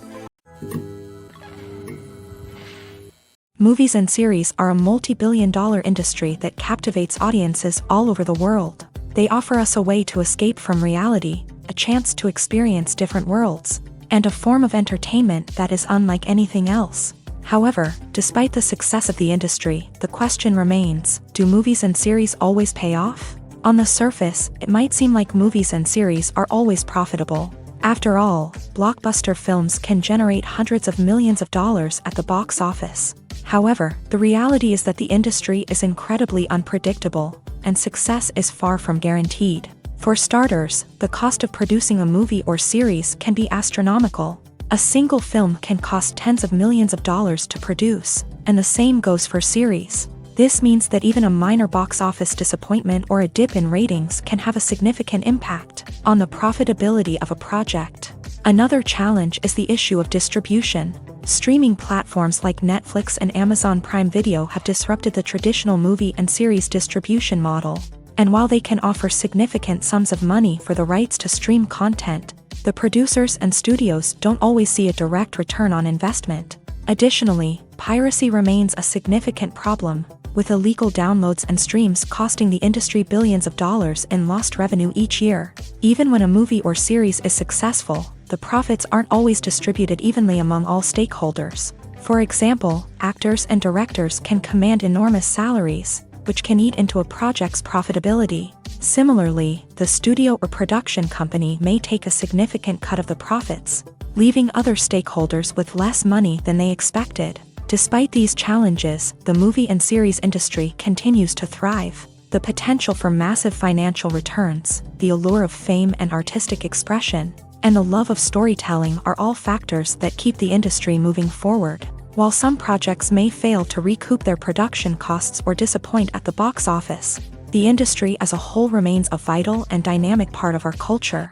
Speaker 1: Movies and series are a multi-billion-dollar industry that captivates audiences all over the world. They offer us a way to escape from reality, a chance to experience different worlds, and a form of entertainment that is unlike anything else. However, despite the success of the industry, the question remains, do movies and series always pay off? On the surface, it might seem like movies and series are always profitable. After all, blockbuster films can generate hundreds of millions of dollars at the box office. However, the reality is that the industry is incredibly unpredictable, and success is far from guaranteed. For starters, the cost of producing a movie or series can be astronomical. A single film can cost tens of millions of dollars to produce, and the same goes for series. This means that even a minor box office disappointment or a dip in ratings can have a significant impact on the profitability of a project. Another challenge is the issue of distribution. Streaming platforms like Netflix and Amazon Prime Video have disrupted the traditional movie and series distribution model. And while they can offer significant sums of money for the rights to stream content, the producers and studios don't always see a direct return on investment. Additionally, piracy remains a significant problem, with illegal downloads and streams costing the industry billions of dollars in lost revenue each year. Even when a movie or series is successful, the profits aren't always distributed evenly among all stakeholders. For example, actors and directors can command enormous salaries, which can eat into a project's profitability. Similarly, the studio or production company may take a significant cut of the profits, leaving other stakeholders with less money than they expected. Despite these challenges, the movie and series industry continues to thrive. The potential for massive financial returns, the allure of fame and artistic expression, and the love of storytelling are all factors that keep the industry moving forward. While some projects may fail to recoup their production costs or disappoint at the box office, the industry as a whole remains a vital and dynamic part of our culture.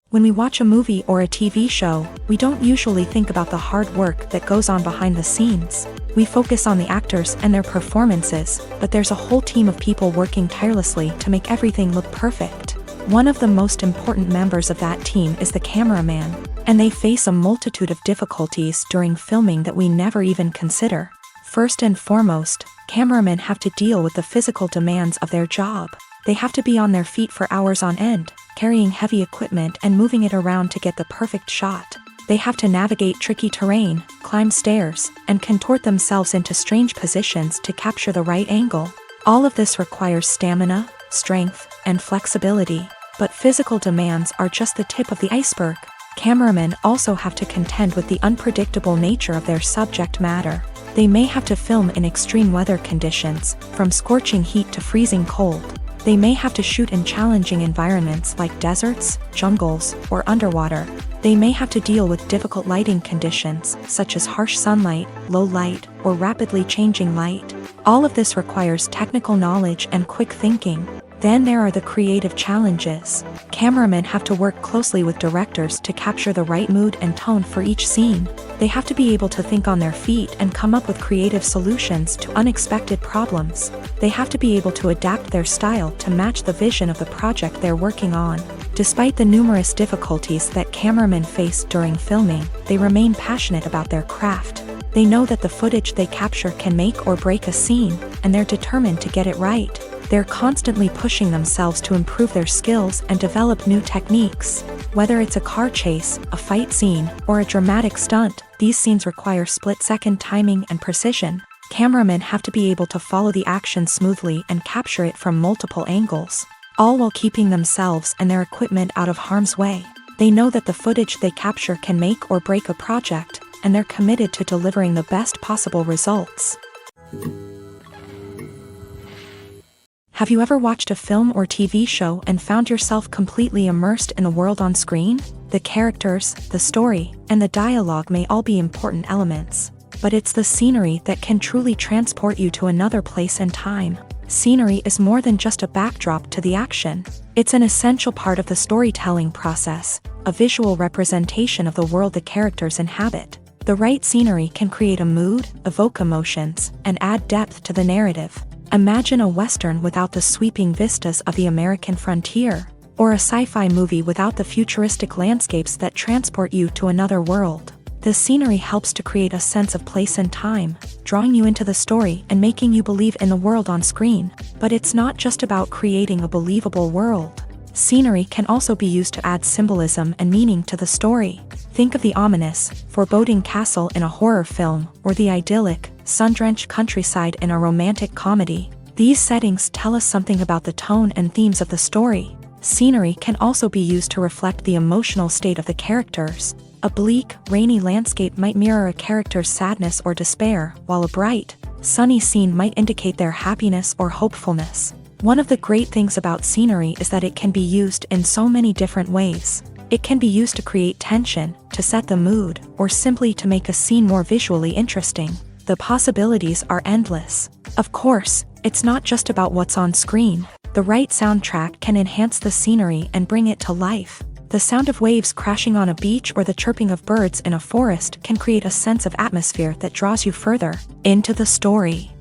Speaker 1: When we watch a movie or a TV show, we don't usually think about the hard work that goes on behind the scenes. We focus on the actors and their performances, but there's a whole team of people working tirelessly to make everything look perfect. One of the most important members of that team is the cameraman, and they face a multitude of difficulties during filming that we never even consider. First and foremost, cameramen have to deal with the physical demands of their job. They have to be on their feet for hours on end, carrying heavy equipment and moving it around to get the perfect shot. They have to navigate tricky terrain, climb stairs, and contort themselves into strange positions to capture the right angle. All of this requires stamina, strength, and flexibility. But physical demands are just the tip of the iceberg. Cameramen also have to contend with the unpredictable nature of their subject matter. They may have to film in extreme weather conditions, from scorching heat to freezing cold. They may have to shoot in challenging environments like deserts, jungles, or underwater. They may have to deal with difficult lighting conditions, such as harsh sunlight, low light, or rapidly changing light. All of this requires technical knowledge and quick thinking. Then there are the creative challenges. Cameramen have to work closely with directors to capture the right mood and tone for each scene. They have to be able to think on their feet and come up with creative solutions to unexpected problems. They have to be able to adapt their style to match the vision of the project they're working on. Despite the numerous difficulties that cameramen face during filming, they remain passionate about their craft. They know that the footage they capture can make or break a scene, and they're determined to get it right. They're constantly pushing themselves to improve their skills and develop new techniques. Whether it's a car chase, a fight scene, or a dramatic stunt, these scenes require split-second timing and precision. Cameramen have to be able to follow the action smoothly and capture it from multiple angles, all while keeping themselves and their equipment out of harm's way. They know that the footage they capture can make or break a project, and they're committed to delivering the best possible results. Have you ever watched a film or TV show and found yourself completely immersed in the world on screen? The characters, the story, and the dialogue may all be important elements, but it's the scenery that can truly transport you to another place and time. Scenery is more than just a backdrop to the action. It's an essential part of the storytelling process, a visual representation of the world the characters inhabit. The right scenery can create a mood, evoke emotions, and add depth to the narrative. Imagine a Western without the sweeping vistas of the American frontier, or a sci-fi movie without the futuristic landscapes that transport you to another world. The scenery helps to create a sense of place and time, drawing you into the story and making you believe in the world on screen. But it's not just about creating a believable world. Scenery can also be used to add symbolism and meaning to the story. Think of the ominous, foreboding castle in a horror film, or the idyllic, sun-drenched countryside in a romantic comedy. These settings tell us something about the tone and themes of the story. Scenery can also be used to reflect the emotional state of the characters. A bleak, rainy landscape might mirror a character's sadness or despair, while a bright, sunny scene might indicate their happiness or hopefulness. One of the great things about scenery is that it can be used in so many different ways. It can be used to create tension, to set the mood, or simply to make a scene more visually interesting. The possibilities are endless. Of course, it's not just about what's on screen. The right soundtrack can enhance the scenery and bring it to life. The sound of waves crashing on a beach or the chirping of birds in a forest can create a sense of atmosphere that draws you further into the story.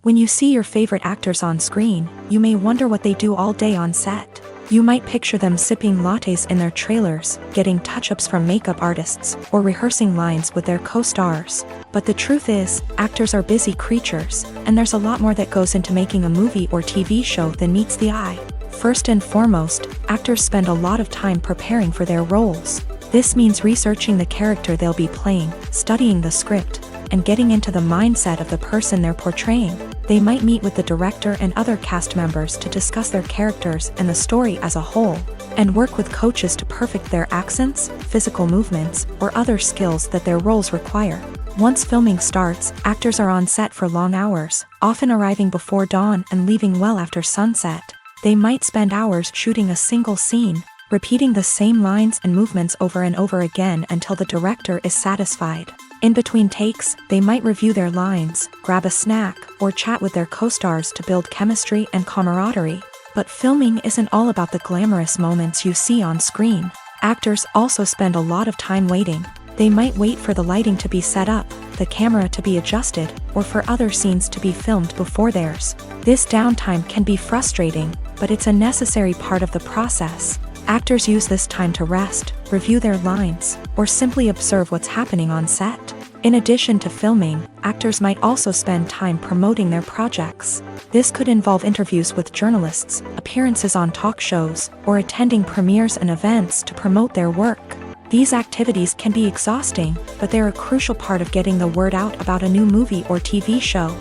Speaker 1: When you see your favorite actors on screen, you may wonder what they do all day on set. You might picture them sipping lattes in their trailers, getting touch-ups from makeup artists, or rehearsing lines with their co-stars. But the truth is, actors are busy creatures, and there's a lot more that goes into making a movie or TV show than meets the eye. First and foremost, actors spend a lot of time preparing for their roles. This means researching the character they'll be playing, studying the script, and getting into the mindset of the person they're portraying. They might meet with the director and other cast members to discuss their characters and the story as a whole, and work with coaches to perfect their accents, physical movements, or other skills that their roles require. Once filming starts, actors are on set for long hours, often arriving before dawn and leaving well after sunset. They might spend hours shooting a single scene, repeating the same lines and movements over and over again until the director is satisfied. In between takes, they might review their lines, grab a snack, or chat with their co-stars to build chemistry and camaraderie. But filming isn't all about the glamorous moments you see on screen. Actors also spend a lot of time waiting. They might wait for the lighting to be set up, the camera to be adjusted, or for other scenes to be filmed before theirs. This downtime can be frustrating, but it's a necessary part of the process. Actors use this time to rest, review their lines, or simply observe what's happening on set. In addition to filming, actors might also spend time promoting their projects. This could involve interviews with journalists, appearances on talk shows, or attending premieres and events to promote their work. These activities can be exhausting, but they're a crucial part of getting the word out about a new movie or TV show.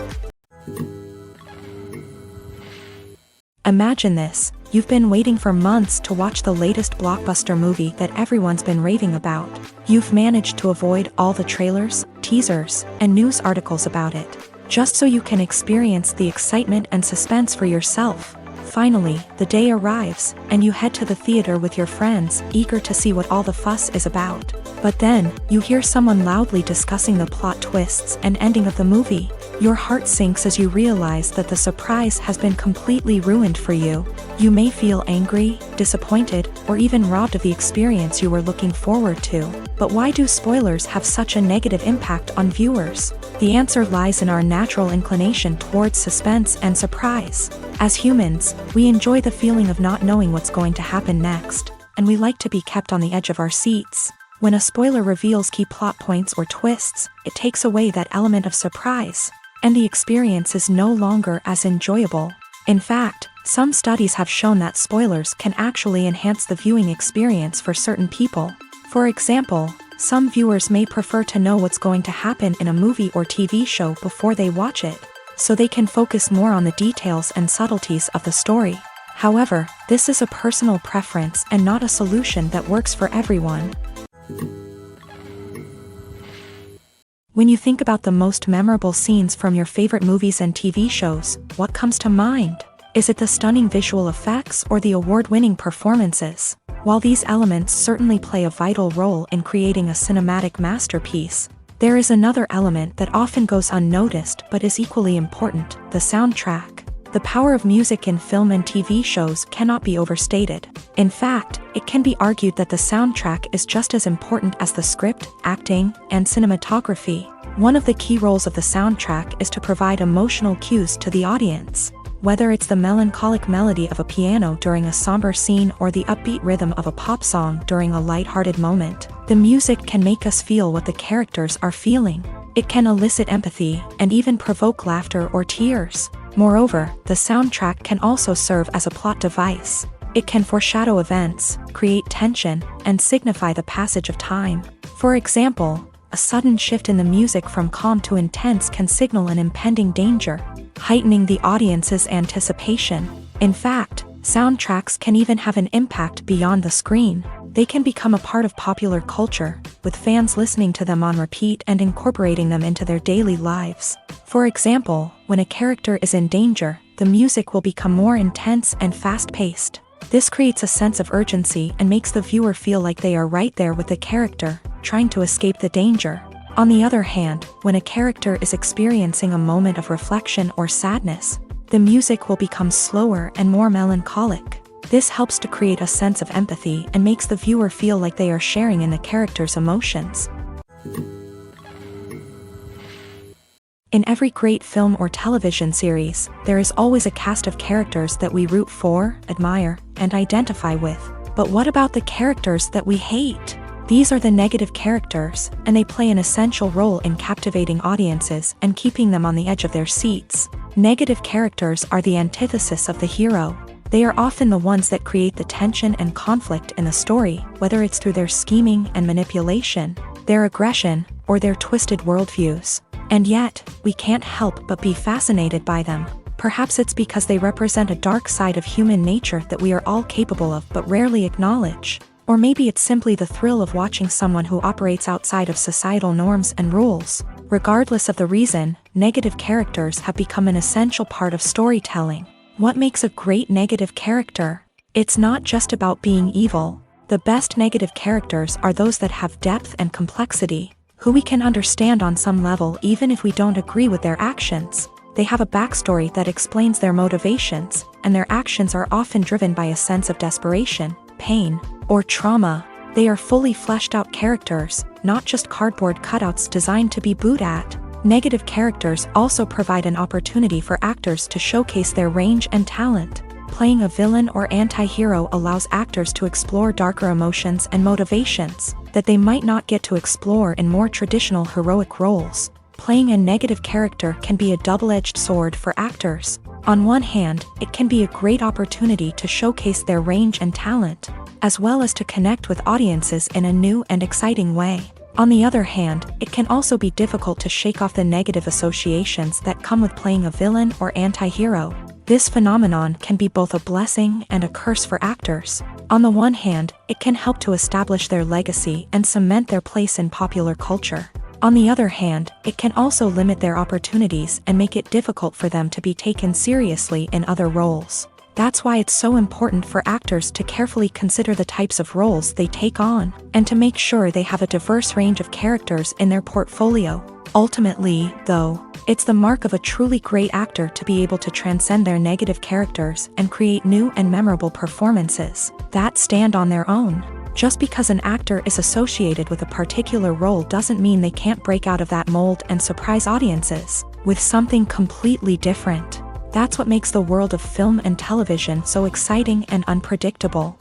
Speaker 1: Imagine this. You've been waiting for months to watch the latest blockbuster movie that everyone's been raving about. You've managed to avoid all the trailers, teasers, and news articles about it, just so you can experience the excitement and suspense for yourself. Finally, the day arrives, and you head to the theater with your friends, eager to see what all the fuss is about. But then, you hear someone loudly discussing the plot twists and ending of the movie. Your heart sinks as you realize that the surprise has been completely ruined for you. You may feel angry, disappointed, or even robbed of the experience you were looking forward to. But why do spoilers have such a negative impact on viewers? The answer lies in our natural inclination towards suspense and surprise. As humans, we enjoy the feeling of not knowing what's going to happen next, and we like to be kept on the edge of our seats. When a spoiler reveals key plot points or twists, it takes away that element of surprise, and the experience is no longer as enjoyable. In fact, some studies have shown that spoilers can actually enhance the viewing experience for certain people. For example, some viewers may prefer to know what's going to happen in a movie or TV show before they watch it, so they can focus more on the details and subtleties of the story. However, this is a personal preference and not a solution that works for everyone. When you think about the most memorable scenes from your favorite movies and TV shows, what comes to mind? Is it the stunning visual effects or the award-winning performances? While these elements certainly play a vital role in creating a cinematic masterpiece, there is another element that often goes unnoticed but is equally important: the soundtrack. The power of music in film and TV shows cannot be overstated. In fact, it can be argued that the soundtrack is just as important as the script, acting, and cinematography. One of the key roles of the soundtrack is to provide emotional cues to the audience. Whether it's the melancholic melody of a piano during a somber scene or the upbeat rhythm of a pop song during a light-hearted moment, the music can make us feel what the characters are feeling. It can elicit empathy and even provoke laughter or tears. Moreover, the soundtrack can also serve as a plot device. It can foreshadow events, create tension, and signify the passage of time. For example, a sudden shift in the music from calm to intense can signal an impending danger, heightening the audience's anticipation. In fact, soundtracks can even have an impact beyond the screen. They can become a part of popular culture, with fans listening to them on repeat and incorporating them into their daily lives. For example, when a character is in danger, the music will become more intense and fast-paced. This creates a sense of urgency and makes the viewer feel like they are right there with the character, trying to escape the danger. On the other hand, when a character is experiencing a moment of reflection or sadness, the music will become slower and more melancholic. This helps to create a sense of empathy and makes the viewer feel like they are sharing in the character's emotions. In every great film or television series, there is always a cast of characters that we root for, admire, and identify with. But what about the characters that we hate? These are the negative characters, and they play an essential role in captivating audiences and keeping them on the edge of their seats. Negative characters are the antithesis of the hero. They are often the ones that create the tension and conflict in the story, whether it's through their scheming and manipulation, their aggression, or their twisted worldviews. And yet, we can't help but be fascinated by them. Perhaps it's because they represent a dark side of human nature that we are all capable of but rarely acknowledge. Or maybe it's simply the thrill of watching someone who operates outside of societal norms and rules. Regardless of the reason, negative characters have become an essential part of storytelling. What makes a great negative character? It's not just about being evil. The best negative characters are those that have depth and complexity, who we can understand on some level even if we don't agree with their actions. They have a backstory that explains their motivations, and their actions are often driven by a sense of desperation, pain, or trauma. They are fully fleshed out characters, not just cardboard cutouts designed to be booed at. Negative characters also provide an opportunity for actors to showcase their range and talent. Playing a villain or anti-hero allows actors to explore darker emotions and motivations that they might not get to explore in more traditional heroic roles. Playing a negative character can be a double-edged sword for actors. On one hand, it can be a great opportunity to showcase their range and talent, as well as to connect with audiences in a new and exciting way. On the other hand, it can also be difficult to shake off the negative associations that come with playing a villain or anti-hero. This phenomenon can be both a blessing and a curse for actors. On the one hand, it can help to establish their legacy and cement their place in popular culture. On the other hand, it can also limit their opportunities and make it difficult for them to be taken seriously in other roles. That's why it's so important for actors to carefully consider the types of roles they take on, and to make sure they have a diverse range of characters in their portfolio. Ultimately, though, it's the mark of a truly great actor to be able to transcend their negative characters and create new and memorable performances that stand on their own. Just because an actor is associated with a particular role doesn't mean they can't break out of that mold and surprise audiences with something completely different. That's what makes the world of film and television so exciting and unpredictable.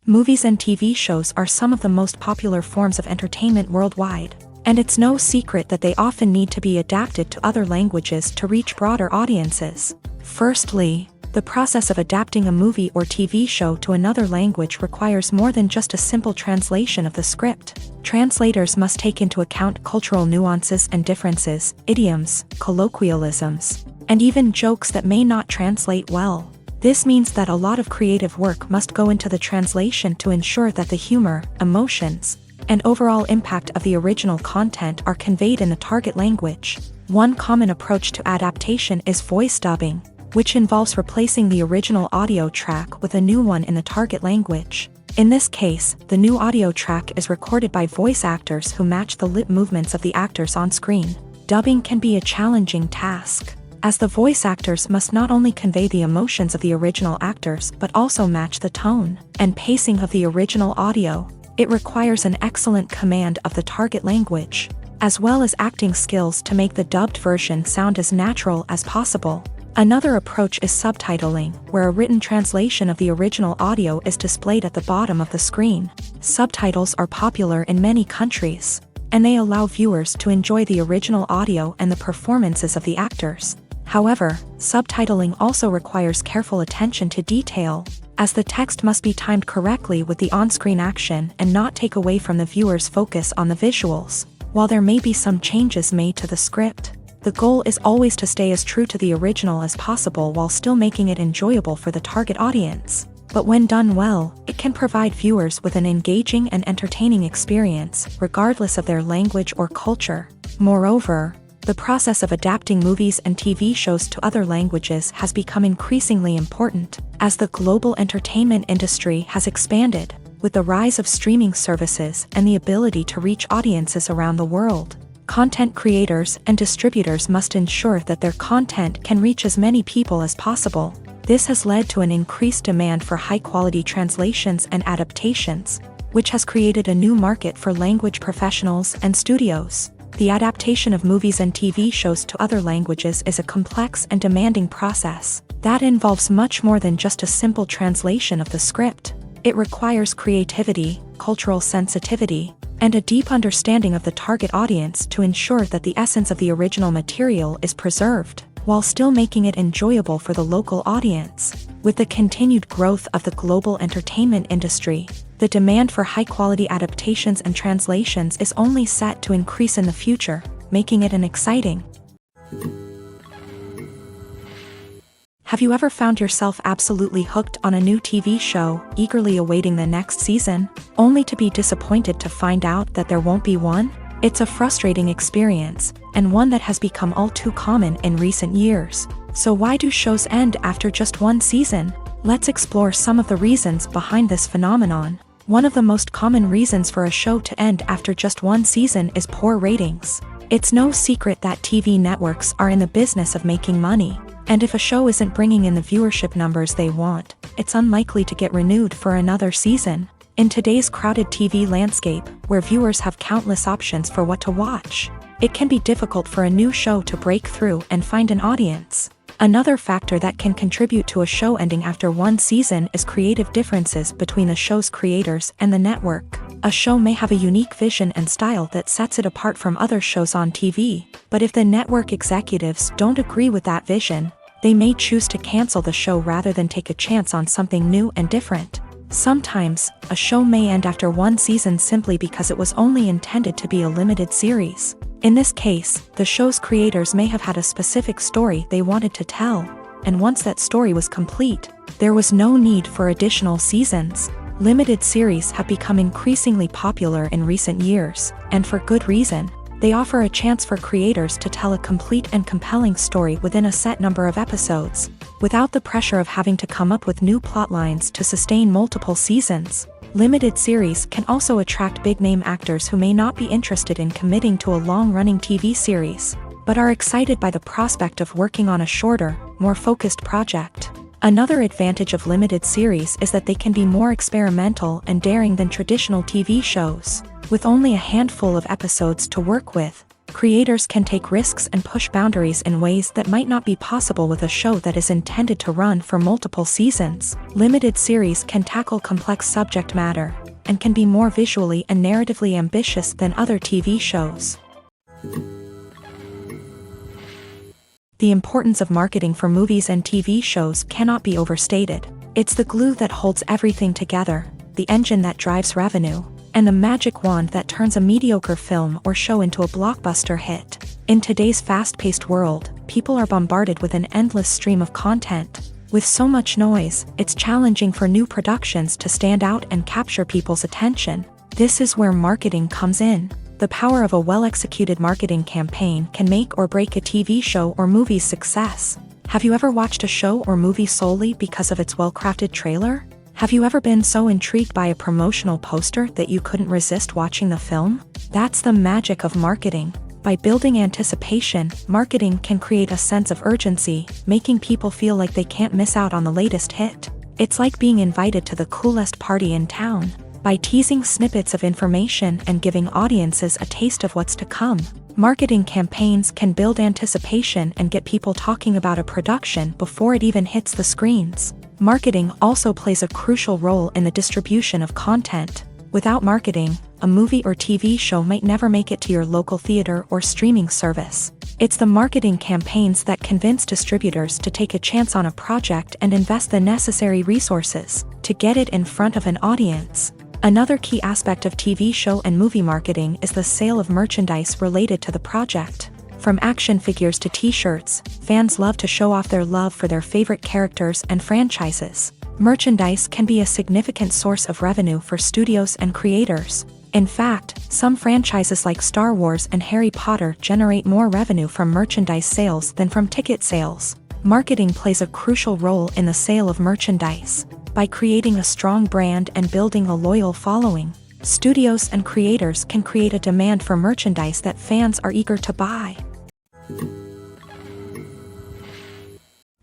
Speaker 1: Movies and TV shows are some of the most popular forms of entertainment worldwide, and it's no secret that they often need to be adapted to other languages to reach broader audiences. Firstly, the process of adapting a movie or TV show to another language requires more than just a simple translation of the script. Translators must take into account cultural nuances and differences, idioms, colloquialisms, and even jokes that may not translate well. This means that a lot of creative work must go into the translation to ensure that the humor, emotions, and overall impact of the original content are conveyed in the target language. One common approach to adaptation is voice dubbing, which involves replacing the original audio track with a new one in the target language. In this case, the new audio track is recorded by voice actors who match the lip movements of the actors on screen. Dubbing can be a challenging task, as the voice actors must not only convey the emotions of the original actors but also match the tone and pacing of the original audio. It requires an excellent command of the target language, as well as acting skills to make the dubbed version sound as natural as possible. Another approach is subtitling, where a written translation of the original audio is displayed at the bottom of the screen. Subtitles are popular in many countries, and they allow viewers to enjoy the original audio and the performances of the actors. However, subtitling also requires careful attention to detail, as the text must be timed correctly with the on-screen action and not take away from the viewer's focus on the visuals. While there may be some changes made to the script, the goal is always to stay as true to the original as possible while still making it enjoyable for the target audience. But when done well, it can provide viewers with an engaging and entertaining experience, regardless of their language or culture. Moreover, the process of adapting movies and TV shows to other languages has become increasingly important, as the global entertainment industry has expanded, with the rise of streaming services and the ability to reach audiences around the world. Content creators and distributors must ensure that their content can reach as many people as possible. This has led to an increased demand for high-quality translations and adaptations, which has created a new market for language professionals and studios. The adaptation of movies and TV shows to other languages is a complex and demanding process that involves much more than just a simple translation of the script. It requires creativity, cultural sensitivity, and a deep understanding of the target audience to ensure that the essence of the original material is preserved, while still making it enjoyable for the local audience. With the continued growth of the global entertainment industry, the demand for high-quality adaptations and translations is only set to increase in the future, making it an exciting. Have you ever found yourself absolutely hooked on a new TV show, eagerly awaiting the next season, only to be disappointed to find out that there won't be one? It's a frustrating experience, and one that has become all too common in recent years. So why do shows end after just one season? Let's explore some of the reasons behind this phenomenon. One of the most common reasons for a show to end after just one season is poor ratings. It's no secret that TV networks are in the business of making money, and if a show isn't bringing in the viewership numbers they want, it's unlikely to get renewed for another season. In today's crowded TV landscape, where viewers have countless options for what to watch, it can be difficult for a new show to break through and find an audience. Another factor that can contribute to a show ending after one season is creative differences between the show's creators and the network. A show may have a unique vision and style that sets it apart from other shows on TV, but if the network executives don't agree with that vision, they may choose to cancel the show rather than take a chance on something new and different. Sometimes, a show may end after one season simply because it was only intended to be a limited series. In this case, the show's creators may have had a specific story they wanted to tell, and once that story was complete, there was no need for additional seasons. Limited series have become increasingly popular in recent years, and for good reason. They offer a chance for creators to tell a complete and compelling story within a set number of episodes, without the pressure of having to come up with new plotlines to sustain multiple seasons. Limited series can also attract big-name actors who may not be interested in committing to a long-running TV series, but are excited by the prospect of working on a shorter, more focused project. Another advantage of limited series is that they can be more experimental and daring than traditional TV shows. With only a handful of episodes to work with, creators can take risks and push boundaries in ways that might not be possible with a show that is intended to run for multiple seasons. Limited series can tackle complex subject matter, and can be more visually and narratively ambitious than other TV shows. The importance of marketing for movies and TV shows cannot be overstated. It's the glue that holds everything together, the engine that drives revenue, and the magic wand that turns a mediocre film or show into a blockbuster hit. In today's fast-paced world, people are bombarded with an endless stream of content. With so much noise, it's challenging for new productions to stand out and capture people's attention. This is where marketing comes in. The power of a well-executed marketing campaign can make or break a TV show or movie's success. Have you ever watched a show or movie solely because of its well-crafted trailer? Have you ever been so intrigued by a promotional poster that you couldn't resist watching the film? That's the magic of marketing. By building anticipation, marketing can create a sense of urgency, making people feel like they can't miss out on the latest hit. It's like being invited to the coolest party in town. By teasing snippets of information and giving audiences a taste of what's to come, marketing campaigns can build anticipation and get people talking about a production before it even hits the screens. Marketing also plays a crucial role in the distribution of content. Without marketing, a movie or TV show might never make it to your local theater or streaming service. It's the marketing campaigns that convince distributors to take a chance on a project and invest the necessary resources to get it in front of an audience. Another key aspect of TV show and movie marketing is the sale of merchandise related to the project. From action figures to t-shirts, fans love to show off their love for their favorite characters and franchises. Merchandise can be a significant source of revenue for studios and creators. In fact, some franchises like Star Wars and Harry Potter generate more revenue from merchandise sales than from ticket sales. Marketing plays a crucial role in the sale of merchandise. By creating a strong brand and building a loyal following, studios and creators can create a demand for merchandise that fans are eager to buy.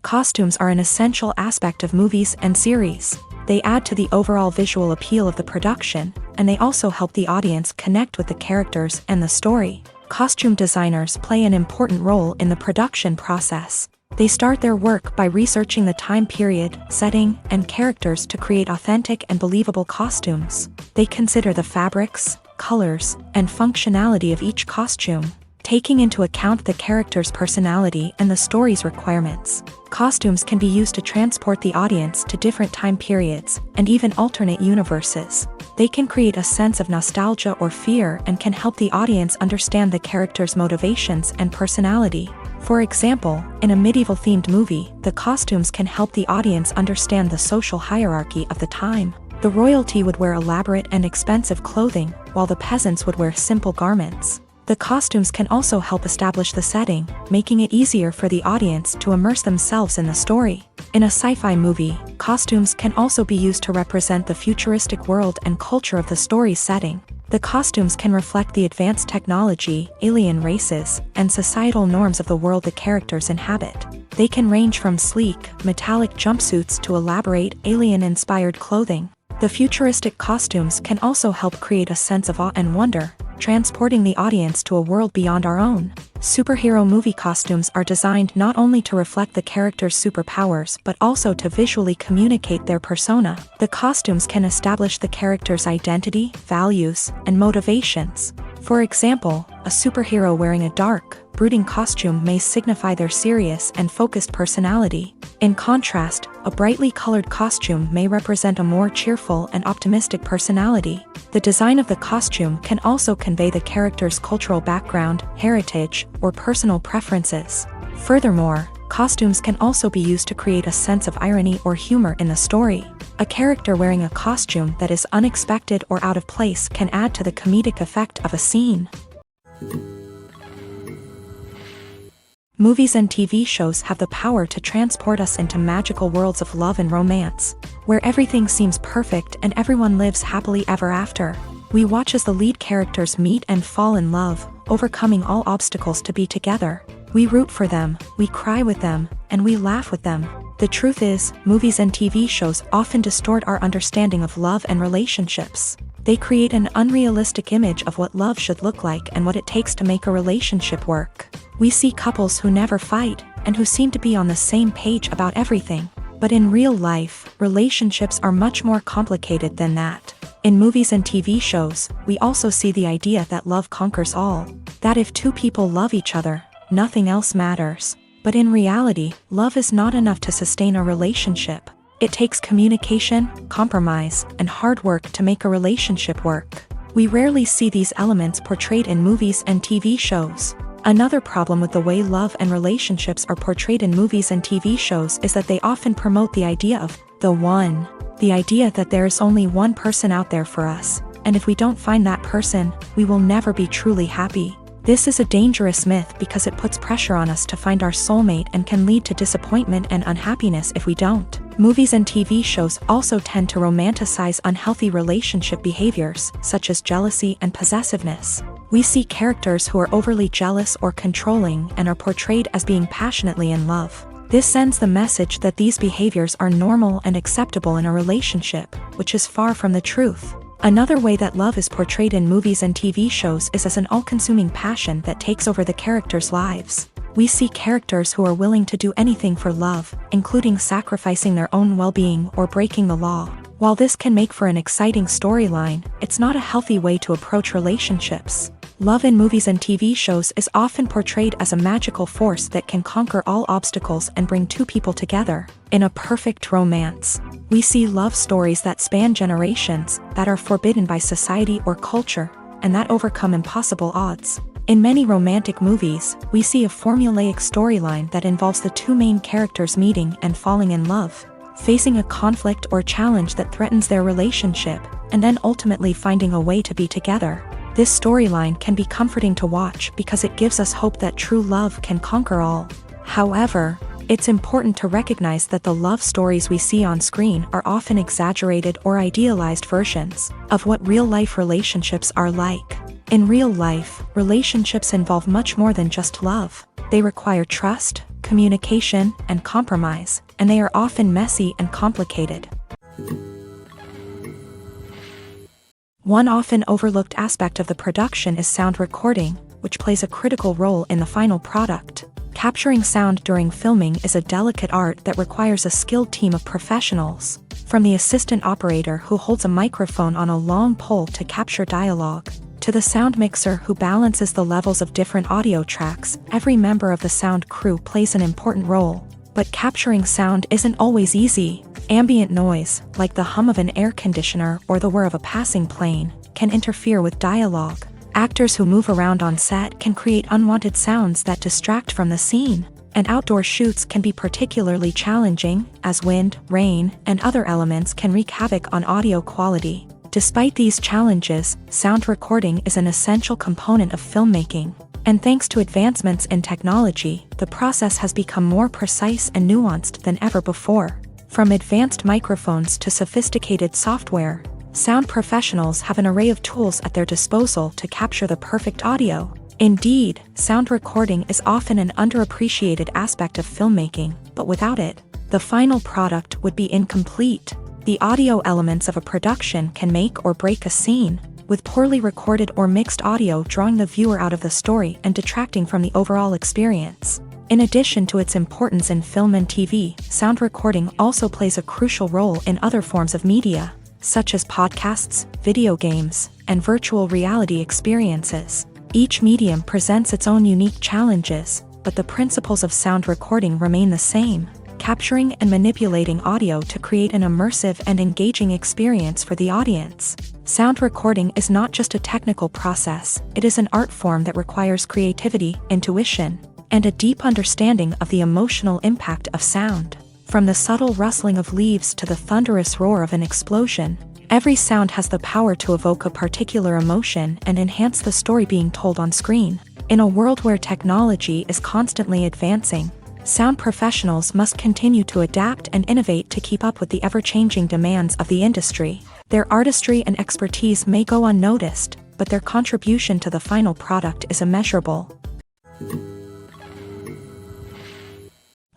Speaker 1: Costumes are an essential aspect of movies and series. They add to the overall visual appeal of the production, and they also help the audience connect with the characters and the story. Costume designers play an important role in the production process. They start their work by researching the time period, setting, and characters to create authentic and believable costumes. They consider the fabrics, colors, and functionality of each costume, taking into account the character's personality and the story's requirements. Costumes can be used to transport the audience to different time periods and even alternate universes. They can create a sense of nostalgia or fear and can help the audience understand the character's motivations and personality. For example, in a medieval-themed movie, the costumes can help the audience understand the social hierarchy of the time. The royalty would wear elaborate and expensive clothing, while the peasants would wear simple garments. The costumes can also help establish the setting, making it easier for the audience to immerse themselves in the story. In a sci-fi movie, costumes can also be used to represent the futuristic world and culture of the story's setting. The costumes can reflect the advanced technology, alien races, and societal norms of the world the characters inhabit. They can range from sleek, metallic jumpsuits to elaborate, alien-inspired clothing. The futuristic costumes can also help create a sense of awe and wonder, transporting the audience to a world beyond our own. Superhero movie costumes are designed not only to reflect the character's superpowers but also to visually communicate their persona. The costumes can establish the character's identity, values, and motivations. For example, a superhero wearing a dark, brooding costume may signify their serious and focused personality. In contrast, a brightly colored costume may represent a more cheerful and optimistic personality. The design of the costume can also convey the character's cultural background, heritage, or personal preferences. Furthermore, costumes can also be used to create a sense of irony or humor in the story. A character wearing a costume that is unexpected or out of place can add to the comedic effect of a scene. Movies and TV shows have the power to transport us into magical worlds of love and romance, where everything seems perfect and everyone lives happily ever after. We watch as the lead characters meet and fall in love, overcoming all obstacles to be together. We root for them, we cry with them, and we laugh with them. The truth is, movies and TV shows often distort our understanding of love and relationships. They create an unrealistic image of what love should look like and what it takes to make a relationship work. We see couples who never fight, and who seem to be on the same page about everything. But in real life, relationships are much more complicated than that. In movies and TV shows, we also see the idea that love conquers all. That if two people love each other, nothing else matters. But in reality, love is not enough to sustain a relationship. It takes communication, compromise, and hard work to make a relationship work. We rarely see these elements portrayed in movies and TV shows. Another problem with the way love and relationships are portrayed in movies and TV shows is that they often promote the idea of the one. The idea that there is only one person out there for us, and if we don't find that person, we will never be truly happy. This is a dangerous myth because it puts pressure on us to find our soulmate and can lead to disappointment and unhappiness if we don't. Movies and TV shows also tend to romanticize unhealthy relationship behaviors, such as jealousy and possessiveness. We see characters who are overly jealous or controlling and are portrayed as being passionately in love. This sends the message that these behaviors are normal and acceptable in a relationship, which is far from the truth. Another way that love is portrayed in movies and TV shows is as an all-consuming passion that takes over the characters' lives. We see characters who are willing to do anything for love, including sacrificing their own well-being or breaking the law. While this can make for an exciting storyline, it's not a healthy way to approach relationships. Love in movies and TV shows is often portrayed as a magical force that can conquer all obstacles and bring two people together. In a perfect romance, we see love stories that span generations, that are forbidden by society or culture, and that overcome impossible odds. In many romantic movies, we see a formulaic storyline that involves the two main characters meeting and falling in love, facing a conflict or challenge that threatens their relationship, and then ultimately finding a way to be together. This storyline can be comforting to watch because it gives us hope that true love can conquer all. However, it's important to recognize that the love stories we see on screen are often exaggerated or idealized versions of what real-life relationships are like. In real life, relationships involve much more than just love. They require trust, communication, and compromise, and they are often messy and complicated. One often overlooked aspect of the production is sound recording, which plays a critical role in the final product. Capturing sound during filming is a delicate art that requires a skilled team of professionals. From the assistant operator who holds a microphone on a long pole to capture dialogue, to the sound mixer who balances the levels of different audio tracks, every member of the sound crew plays an important role. But capturing sound isn't always easy. Ambient noise, like the hum of an air conditioner or the whir of a passing plane, can interfere with dialogue. Actors who move around on set can create unwanted sounds that distract from the scene. And outdoor shoots can be particularly challenging, as wind, rain, and other elements can wreak havoc on audio quality. Despite these challenges, sound recording is an essential component of filmmaking. And thanks to advancements in technology, the process has become more precise and nuanced than ever before. From advanced microphones to sophisticated software, sound professionals have an array of tools at their disposal to capture the perfect audio. Indeed, sound recording is often an underappreciated aspect of filmmaking, but without it, the final product would be incomplete. The audio elements of a production can make or break a scene, with poorly recorded or mixed audio drawing the viewer out of the story and detracting from the overall experience. In addition to its importance in film and TV, sound recording also plays a crucial role in other forms of media, such as podcasts, video games, and virtual reality experiences. Each medium presents its own unique challenges, but the principles of sound recording remain the same, capturing and manipulating audio to create an immersive and engaging experience for the audience. Sound recording is not just a technical process, it is an art form that requires creativity, intuition, and a deep understanding of the emotional impact of sound. From the subtle rustling of leaves to the thunderous roar of an explosion, every sound has the power to evoke a particular emotion and enhance the story being told on screen. In a world where technology is constantly advancing, sound professionals must continue to adapt and innovate to keep up with the ever-changing demands of the industry. Their artistry and expertise may go unnoticed, but their contribution to the final product is immeasurable.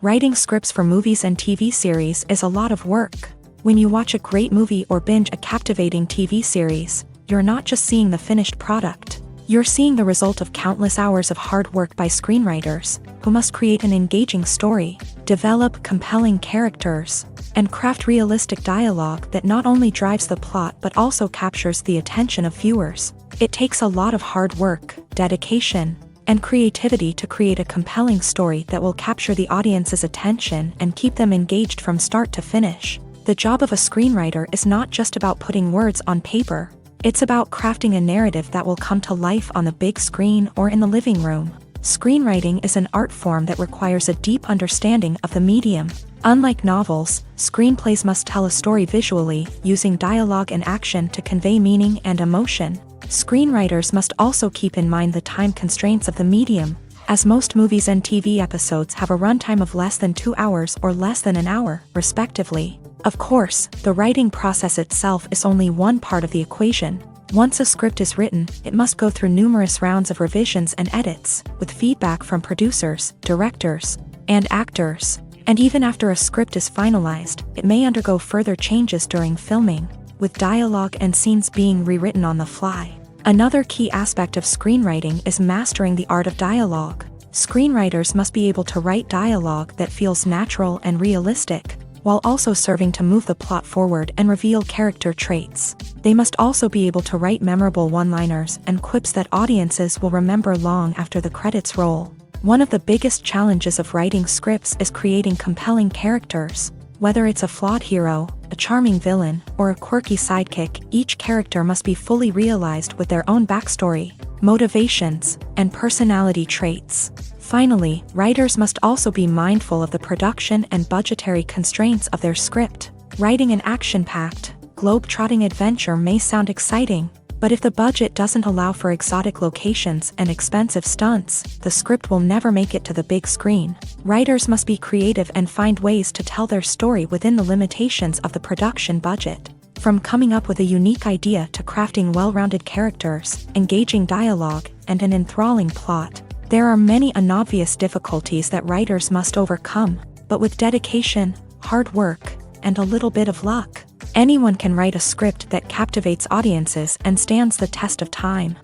Speaker 1: Writing scripts for movies and TV series is a lot of work. When you watch a great movie or binge a captivating TV series, you're not just seeing the finished product. You're seeing the result of countless hours of hard work by screenwriters, who must create an engaging story, develop compelling characters, and craft realistic dialogue that not only drives the plot but also captures the attention of viewers. It takes a lot of hard work, dedication, and creativity to create a compelling story that will capture the audience's attention and keep them engaged from start to finish. The job of a screenwriter is not just about putting words on paper. It's about crafting a narrative that will come to life on the big screen or in the living room. Screenwriting is an art form that requires a deep understanding of the medium. Unlike novels, screenplays must tell a story visually, using dialogue and action to convey meaning and emotion. Screenwriters must also keep in mind the time constraints of the medium, as most movies and TV episodes have a runtime of less than 2 hours or less than an hour, respectively. Of course, the writing process itself is only one part of the equation. Once a script is written, it must go through numerous rounds of revisions and edits, with feedback from producers, directors, and actors. And even after a script is finalized, it may undergo further changes during filming, with dialogue and scenes being rewritten on the fly. Another key aspect of screenwriting is mastering the art of dialogue. Screenwriters must be able to write dialogue that feels natural and realistic, while also serving to move the plot forward and reveal character traits. They must also be able to write memorable one-liners and quips that audiences will remember long after the credits roll. One of the biggest challenges of writing scripts is creating compelling characters. Whether it's a flawed hero, a charming villain, or a quirky sidekick, each character must be fully realized with their own backstory, motivations, and personality traits. Finally, writers must also be mindful of the production and budgetary constraints of their script. Writing an action-packed, globe-trotting adventure may sound exciting, but if the budget doesn't allow for exotic locations and expensive stunts, the script will never make it to the big screen. Writers must be creative and find ways to tell their story within the limitations of the production budget. From coming up with a unique idea to crafting well-rounded characters, engaging dialogue, and an enthralling plot, there are many unobvious difficulties that writers must overcome, but with dedication, hard work, and a little bit of luck, anyone can write a script that captivates audiences and stands the test of time.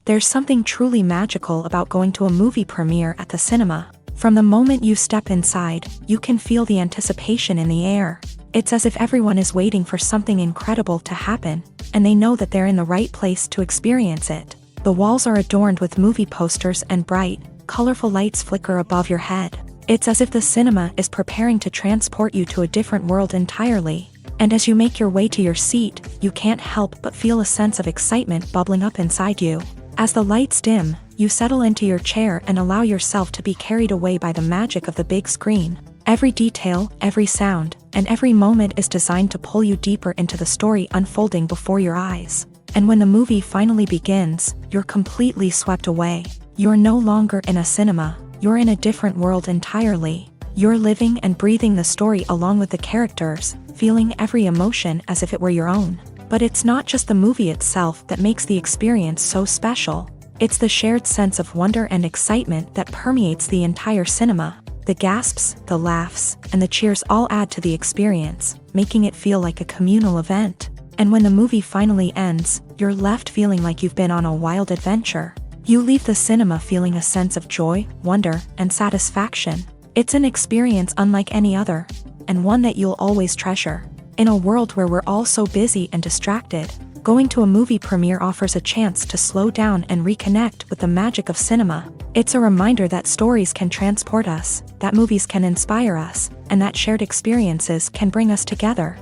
Speaker 1: There's something truly magical about going to a movie premiere at the cinema. From the moment you step inside, you can feel the anticipation in the air. It's as if everyone is waiting for something incredible to happen, and they know that they're in the right place to experience it. The walls are adorned with movie posters and bright, colorful lights flicker above your head. It's as if the cinema is preparing to transport you to a different world entirely. And as you make your way to your seat, you can't help but feel a sense of excitement bubbling up inside you. As the lights dim, you settle into your chair and allow yourself to be carried away by the magic of the big screen. Every detail, every sound, and every moment is designed to pull you deeper into the story unfolding before your eyes. And when the movie finally begins, you're completely swept away. You're no longer in a cinema, you're in a different world entirely. You're living and breathing the story along with the characters, feeling every emotion as if it were your own. But it's not just the movie itself that makes the experience so special. It's the shared sense of wonder and excitement that permeates the entire cinema. The gasps, the laughs, and the cheers all add to the experience, making it feel like a communal event. And when the movie finally ends, you're left feeling like you've been on a wild adventure. You leave the cinema feeling a sense of joy, wonder, and satisfaction. It's an experience unlike any other, and one that you'll always treasure. In a world where we're all so busy and distracted, going to a movie premiere offers a chance to slow down and reconnect with the magic of cinema. It's a reminder that stories can transport us, that movies can inspire us, and that shared experiences can bring us together.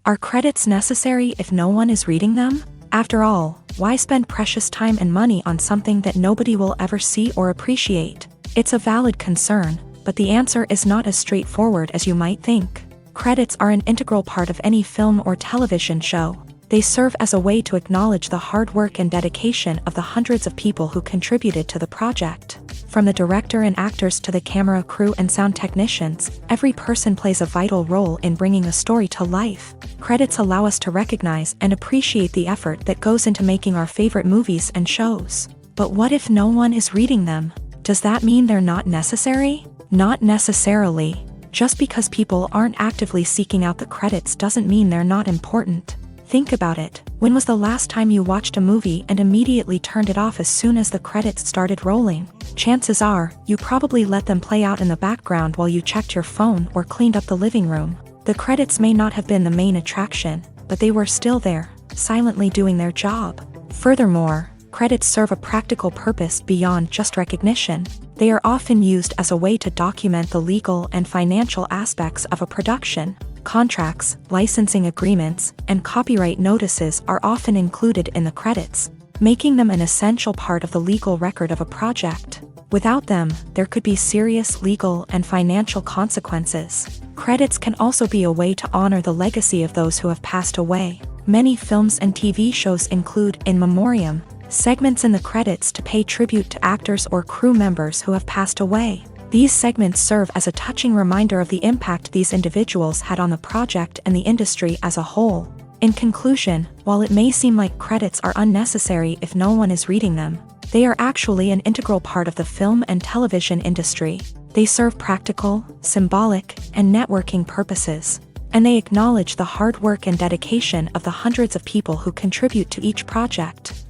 Speaker 1: Are credits necessary if no one is reading them? After all, why spend precious time and money on something that nobody will ever see or appreciate? It's a valid concern, but the answer is not as straightforward as you might think. Credits are an integral part of any film or television show. They serve as a way to acknowledge the hard work and dedication of the hundreds of people who contributed to the project. From the director and actors to the camera crew and sound technicians, every person plays a vital role in bringing a story to life. Credits allow us to recognize and appreciate the effort that goes into making our favorite movies and shows. But what if no one is reading them? Does that mean they're not necessary? Not necessarily. Just because people aren't actively seeking out the credits doesn't mean they're not important. Think about it. When was the last time you watched a movie and immediately turned it off as soon as the credits started rolling? Chances are, you probably let them play out in the background while you checked your phone or cleaned up the living room. The credits may not have been the main attraction, but they were still there, silently doing their job. Furthermore, Credits serve a practical purpose beyond just recognition. They are often used as a way to document the legal and financial aspects of a production. Contracts, licensing agreements, and copyright notices are often included in the credits, making them an essential part of the legal record of a project. Without them, there could be serious legal and financial consequences. Credits can also be a way to honor the legacy of those who have passed away. Many films and TV shows include in memoriam segments in the credits to pay tribute to actors or crew members who have passed away. These segments serve as a touching reminder of the impact these individuals had on the project and the industry as a whole. In conclusion, while it may seem like credits are unnecessary if no one is reading them, they are actually an integral part of the film and television industry. They serve practical, symbolic, and networking purposes, and they acknowledge the hard work and dedication of the hundreds of people who contribute to each project.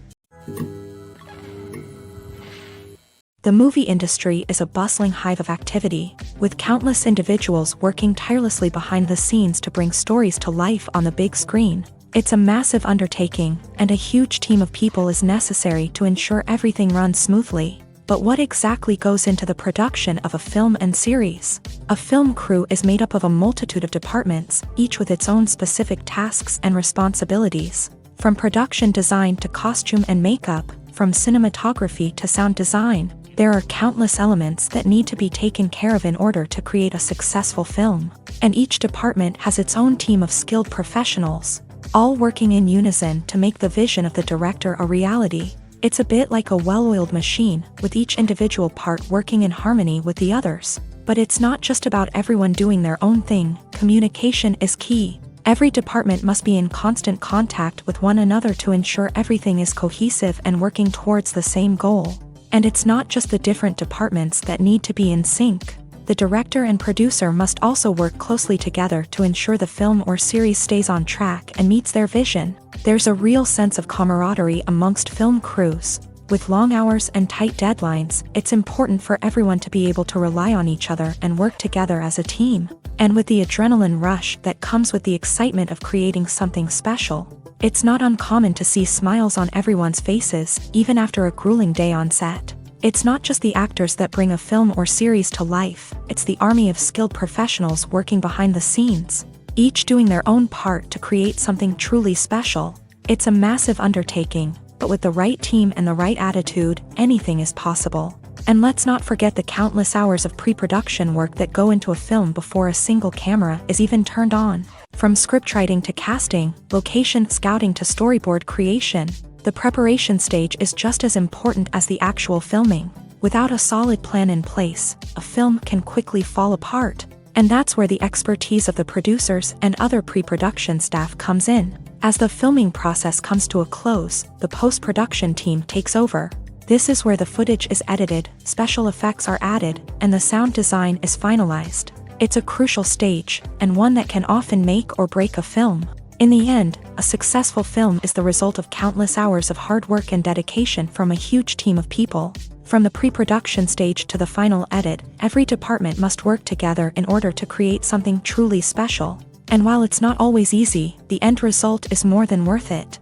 Speaker 1: The movie industry is a bustling hive of activity, with countless individuals working tirelessly behind the scenes to bring stories to life on the big screen. It's a massive undertaking, and a huge team of people is necessary to ensure everything runs smoothly. But what exactly goes into the production of a film and series? A film crew is made up of a multitude of departments, each with its own specific tasks and responsibilities. From production design to costume and makeup, from cinematography to sound design, there are countless elements that need to be taken care of in order to create a successful film. And each department has its own team of skilled professionals, all working in unison to make the vision of the director a reality. It's a bit like a well-oiled machine, with each individual part working in harmony with the others. But it's not just about everyone doing their own thing. Communication is key. Every department must be in constant contact with one another to ensure everything is cohesive and working towards the same goal. And it's not just the different departments that need to be in sync. The director and producer must also work closely together to ensure the film or series stays on track and meets their vision. There's a real sense of camaraderie amongst film crews. With long hours and tight deadlines, it's important for everyone to be able to rely on each other and work together as a team. And with the adrenaline rush that comes with the excitement of creating something special, it's not uncommon to see smiles on everyone's faces, even after a grueling day on set. It's not just the actors that bring a film or series to life, it's the army of skilled professionals working behind the scenes, each doing their own part to create something truly special. It's a massive undertaking, but with the right team and the right attitude, anything is possible. And let's not forget the countless hours of pre-production work that go into a film before a single camera is even turned on. From scriptwriting to casting, location scouting to storyboard creation, the preparation stage is just as important as the actual filming. Without a solid plan in place, a film can quickly fall apart. And that's where the expertise of the producers and other pre-production staff comes in. As the filming process comes to a close, the post-production team takes over. This is where the footage is edited, special effects are added, and the sound design is finalized. It's a crucial stage, and one that can often make or break a film. In the end, a successful film is the result of countless hours of hard work and dedication from a huge team of people. From the pre-production stage to the final edit, every department must work together in order to create something truly special. And while it's not always easy, the end result is more than worth it.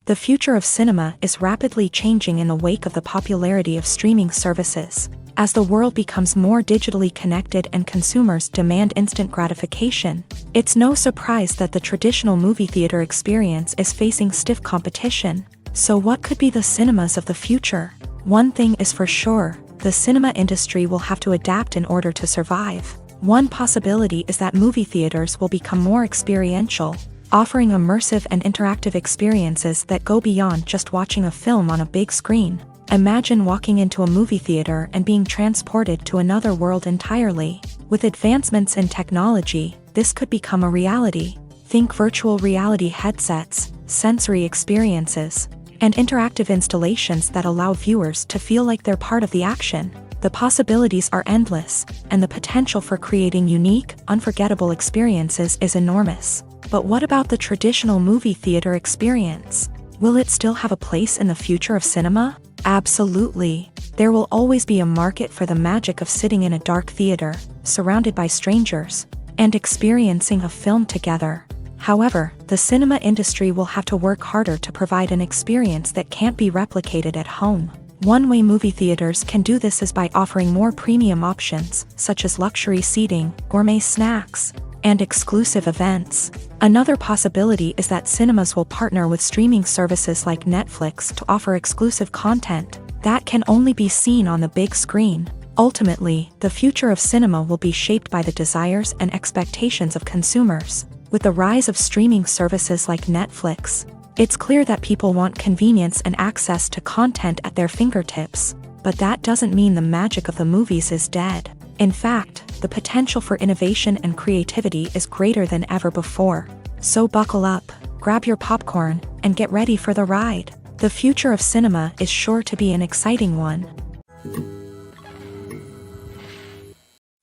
Speaker 1: The future of cinema is rapidly changing in the wake of the popularity of streaming services. As the world becomes more digitally connected and consumers demand instant gratification, it's no surprise that the traditional movie theater experience is facing stiff competition. So what could be the cinemas of the future? One thing is for sure, the cinema industry will have to adapt in order to survive. One possibility is that movie theaters will become more experiential, offering immersive and interactive experiences that go beyond just watching a film on a big screen. Imagine walking into a movie theater and being transported to another world entirely. With advancements in technology, this could become a reality. Think virtual reality headsets, sensory experiences, and interactive installations that allow viewers to feel like they're part of the action. The possibilities are endless, and the potential for creating unique, unforgettable experiences is enormous. But what about the traditional movie theater experience? Will it still have a place in the future of cinema? Absolutely. There will always be a market for the magic of sitting in a dark theater, surrounded by strangers, and experiencing a film together. However, the cinema industry will have to work harder to provide an experience that can't be replicated at home. One way movie theaters can do this is by offering more premium options, such as luxury seating, gourmet snacks, and exclusive events. Another possibility is that cinemas will partner with streaming services like Netflix to offer exclusive content that can only be seen on the big screen. Ultimately, the future of cinema will be shaped by the desires and expectations of consumers. With the rise of streaming services like Netflix, it's clear that people want convenience and access to content at their fingertips. But that doesn't mean the magic of the movies is dead. In fact, the potential for innovation and creativity is greater than ever before. So buckle up, grab your popcorn, and get ready for the ride. The future of cinema is sure to be an exciting one.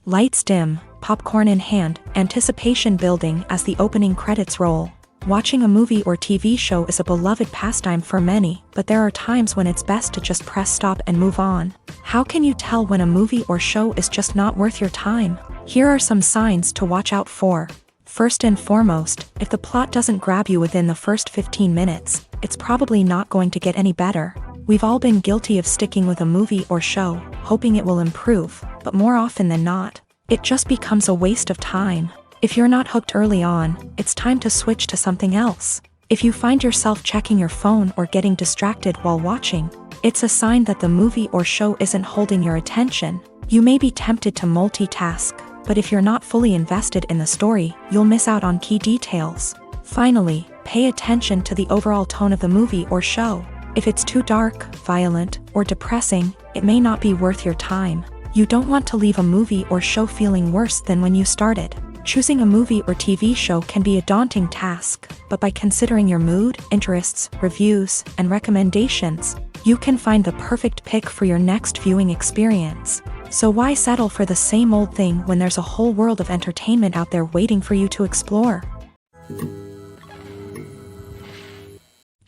Speaker 1: Lights dim, popcorn in hand, anticipation building as the opening credits roll. Watching a movie or TV show is a beloved pastime for many, but there are times when it's best to just press stop and move on. How can you tell when a movie or show is just not worth your time? Here are some signs to watch out for. First and foremost, if the plot doesn't grab you within the first 15 minutes, it's probably not going to get any better. We've all been guilty of sticking with a movie or show, hoping it will improve, but more often than not, it just becomes a waste of time. If you're not hooked early on, it's time to switch to something else. If you find yourself checking your phone or getting distracted while watching, it's a sign that the movie or show isn't holding your attention. You may be tempted to multitask, but if you're not fully invested in the story, you'll miss out on key details. Finally, pay attention to the overall tone of the movie or show. If it's too dark, violent, or depressing, it may not be worth your time. You don't want to leave a movie or show feeling worse than when you started. Choosing a movie or TV show can be a daunting task, but by considering your mood, interests, reviews, and recommendations, you can find the perfect pick for your next viewing experience. So why settle for the same old thing when there's a whole world of entertainment out there waiting for you to explore?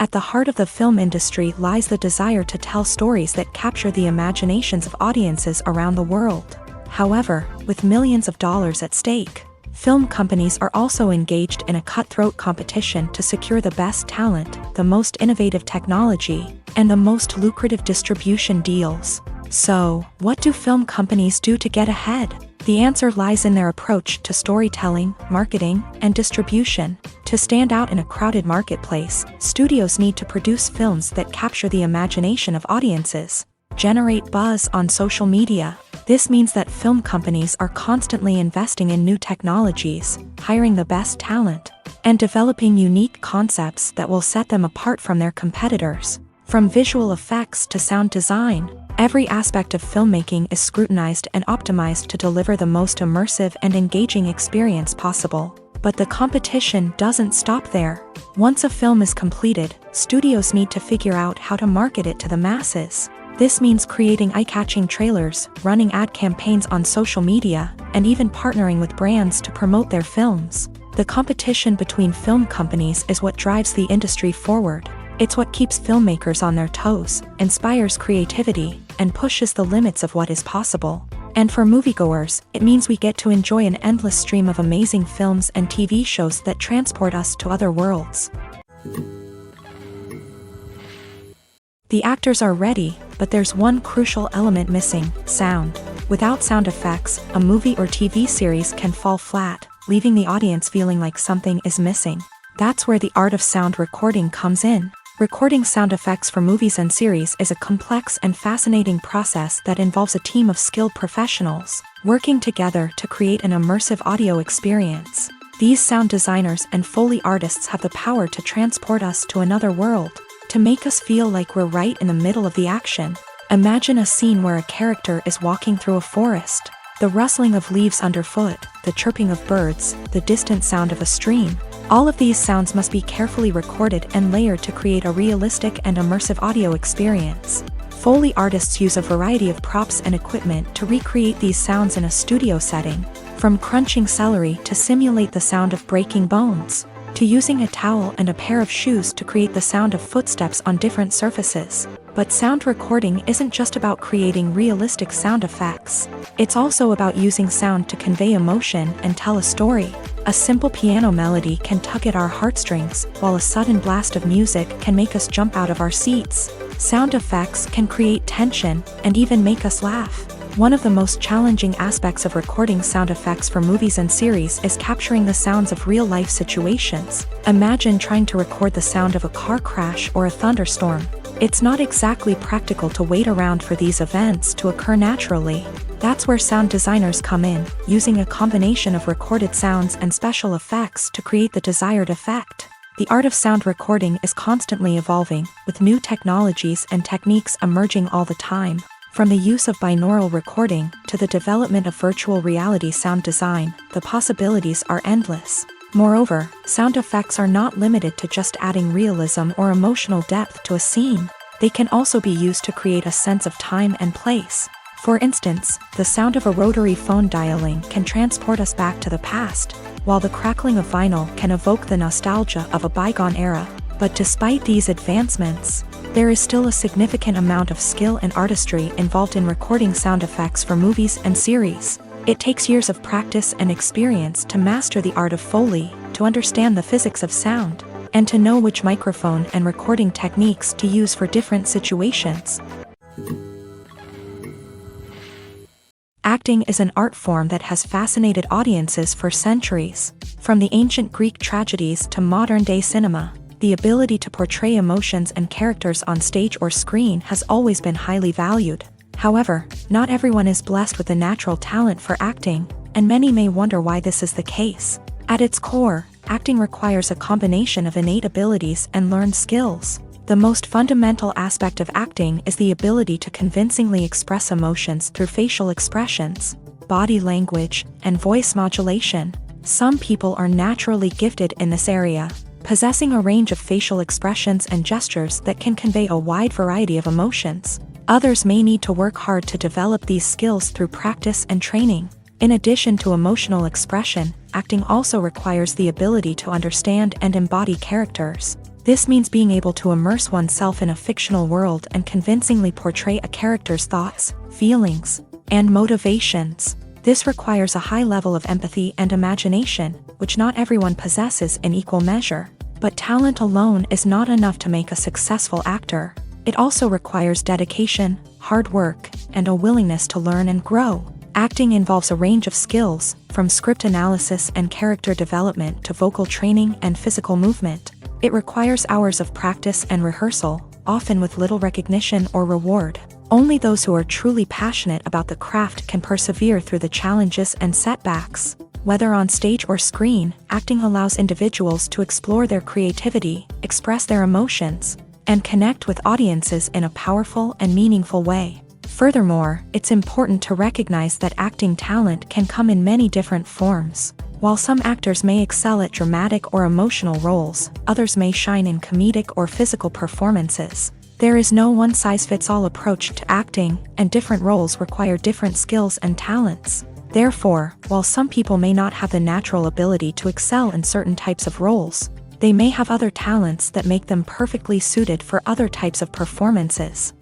Speaker 1: At the heart of the film industry lies the desire to tell stories that capture the imaginations of audiences around the world. However, with millions of dollars at stake, film companies are also engaged in a cutthroat competition to secure the best talent, the most innovative technology, and the most lucrative distribution deals. So, what do film companies do to get ahead? The answer lies in their approach to storytelling, marketing, and distribution. To stand out in a crowded marketplace, studios need to produce films that capture the imagination of audiences, generate buzz on social media. This means that film companies are constantly investing in new technologies, hiring the best talent, and developing unique concepts that will set them apart from their competitors. From visual effects to sound design, every aspect of filmmaking is scrutinized and optimized to deliver the most immersive and engaging experience possible. But the competition doesn't stop there. Once a film is completed, studios need to figure out how to market it to the masses. This means creating eye-catching trailers, running ad campaigns on social media, and even partnering with brands to promote their films. The competition between film companies is what drives the industry forward. It's what keeps filmmakers on their toes, inspires creativity, and pushes the limits of what is possible. And for moviegoers, it means we get to enjoy an endless stream of amazing films and TV shows that transport us to other worlds. The actors are ready, but there's one crucial element missing: sound. Without sound effects, a movie or TV series can fall flat, leaving the audience feeling like something is missing. That's where the art of sound recording comes in. Recording sound effects for movies and series is a complex and fascinating process that involves a team of skilled professionals working together to create an immersive audio experience. These sound designers and Foley artists have the power to transport us to another world, to make us feel like we're right in the middle of the action. Imagine a scene where a character is walking through a forest. The rustling of leaves underfoot, the chirping of birds, the distant sound of a stream. All of these sounds must be carefully recorded and layered to create a realistic and immersive audio experience. Foley artists use a variety of props and equipment to recreate these sounds in a studio setting, from crunching celery to simulate the sound of breaking bones, to using a towel and a pair of shoes to create the sound of footsteps on different surfaces. But sound recording isn't just about creating realistic sound effects. It's also about using sound to convey emotion and tell a story. A simple piano melody can tug at our heartstrings, while a sudden blast of music can make us jump out of our seats. Sound effects can create tension and even make us laugh. One of the most challenging aspects of recording sound effects for movies and series is capturing the sounds of real-life situations. Imagine trying to record the sound of a car crash or a thunderstorm. It's not exactly practical to wait around for these events to occur naturally. That's where sound designers come in, using a combination of recorded sounds and special effects to create the desired effect. The art of sound recording is constantly evolving, with new technologies and techniques emerging all the time. From the use of binaural recording to the development of virtual reality sound design, the possibilities are endless. Moreover, sound effects are not limited to just adding realism or emotional depth to a scene. They can also be used to create a sense of time and place. For instance, the sound of a rotary phone dialing can transport us back to the past, while the crackling of vinyl can evoke the nostalgia of a bygone era. But despite these advancements, there is still a significant amount of skill and artistry involved in recording sound effects for movies and series. It takes years of practice and experience to master the art of Foley, to understand the physics of sound, and to know which microphone and recording techniques to use for different situations. Acting is an art form that has fascinated audiences for centuries. From the ancient Greek tragedies to modern-day cinema, the ability to portray emotions and characters on stage or screen has always been highly valued. However, not everyone is blessed with a natural talent for acting, and many may wonder why this is the case. At its core, acting requires a combination of innate abilities and learned skills. The most fundamental aspect of acting is the ability to convincingly express emotions through facial expressions, body language, and voice modulation. Some people are naturally gifted in this area, possessing a range of facial expressions and gestures that can convey a wide variety of emotions. Others may need to work hard to develop these skills through practice and training. In addition to emotional expression, acting also requires the ability to understand and embody characters. This means being able to immerse oneself in a fictional world and convincingly portray a character's thoughts, feelings, and motivations. This requires a high level of empathy and imagination, which not everyone possesses in equal measure. But talent alone is not enough to make a successful actor. It also requires dedication, hard work, and a willingness to learn and grow. Acting involves a range of skills, from script analysis and character development to vocal training and physical movement. It requires hours of practice and rehearsal, often with little recognition or reward. Only those who are truly passionate about the craft can persevere through the challenges and setbacks. Whether on stage or screen, acting allows individuals to explore their creativity, express their emotions, and connect with audiences in a powerful and meaningful way. Furthermore, it's important to recognize that acting talent can come in many different forms. While some actors may excel at dramatic or emotional roles, others may shine in comedic or physical performances. There is no one-size-fits-all approach to acting, and different roles require different skills and talents. Therefore, while some people may not have the natural ability to excel in certain types of roles, they may have other talents that make them perfectly suited for other types of performances.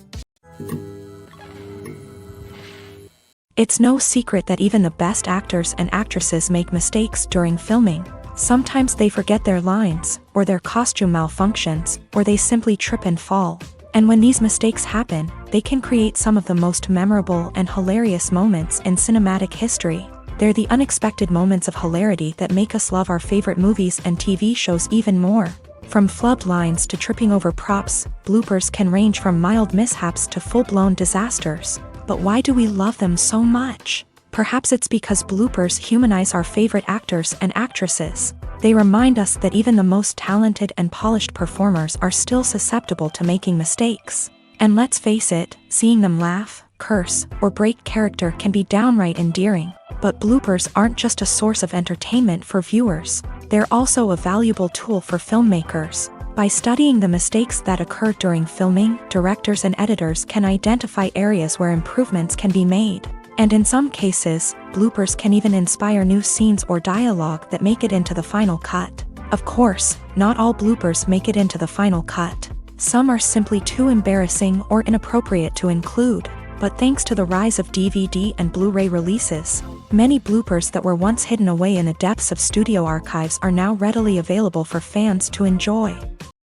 Speaker 1: It's no secret that even the best actors and actresses make mistakes during filming. Sometimes they forget their lines, or their costume malfunctions, or they simply trip and fall. And when these mistakes happen, they can create some of the most memorable and hilarious moments in cinematic history. They're the unexpected moments of hilarity that make us love our favorite movies and TV shows even more. From flubbed lines to tripping over props, bloopers can range from mild mishaps to full-blown disasters. But why do we love them so much? Perhaps it's because bloopers humanize our favorite actors and actresses. They remind us that even the most talented and polished performers are still susceptible to making mistakes. And let's face it, seeing them laugh, curse, or break character can be downright endearing. But bloopers aren't just a source of entertainment for viewers. They're also a valuable tool for filmmakers. By studying the mistakes that occur during filming, directors and editors can identify areas where improvements can be made. And in some cases, bloopers can even inspire new scenes or dialogue that make it into the final cut. Of course, not all bloopers make it into the final cut. Some are simply too embarrassing or inappropriate to include. But thanks to the rise of DVD and Blu-ray releases, many bloopers that were once hidden away in the depths of studio archives are now readily available for fans to enjoy.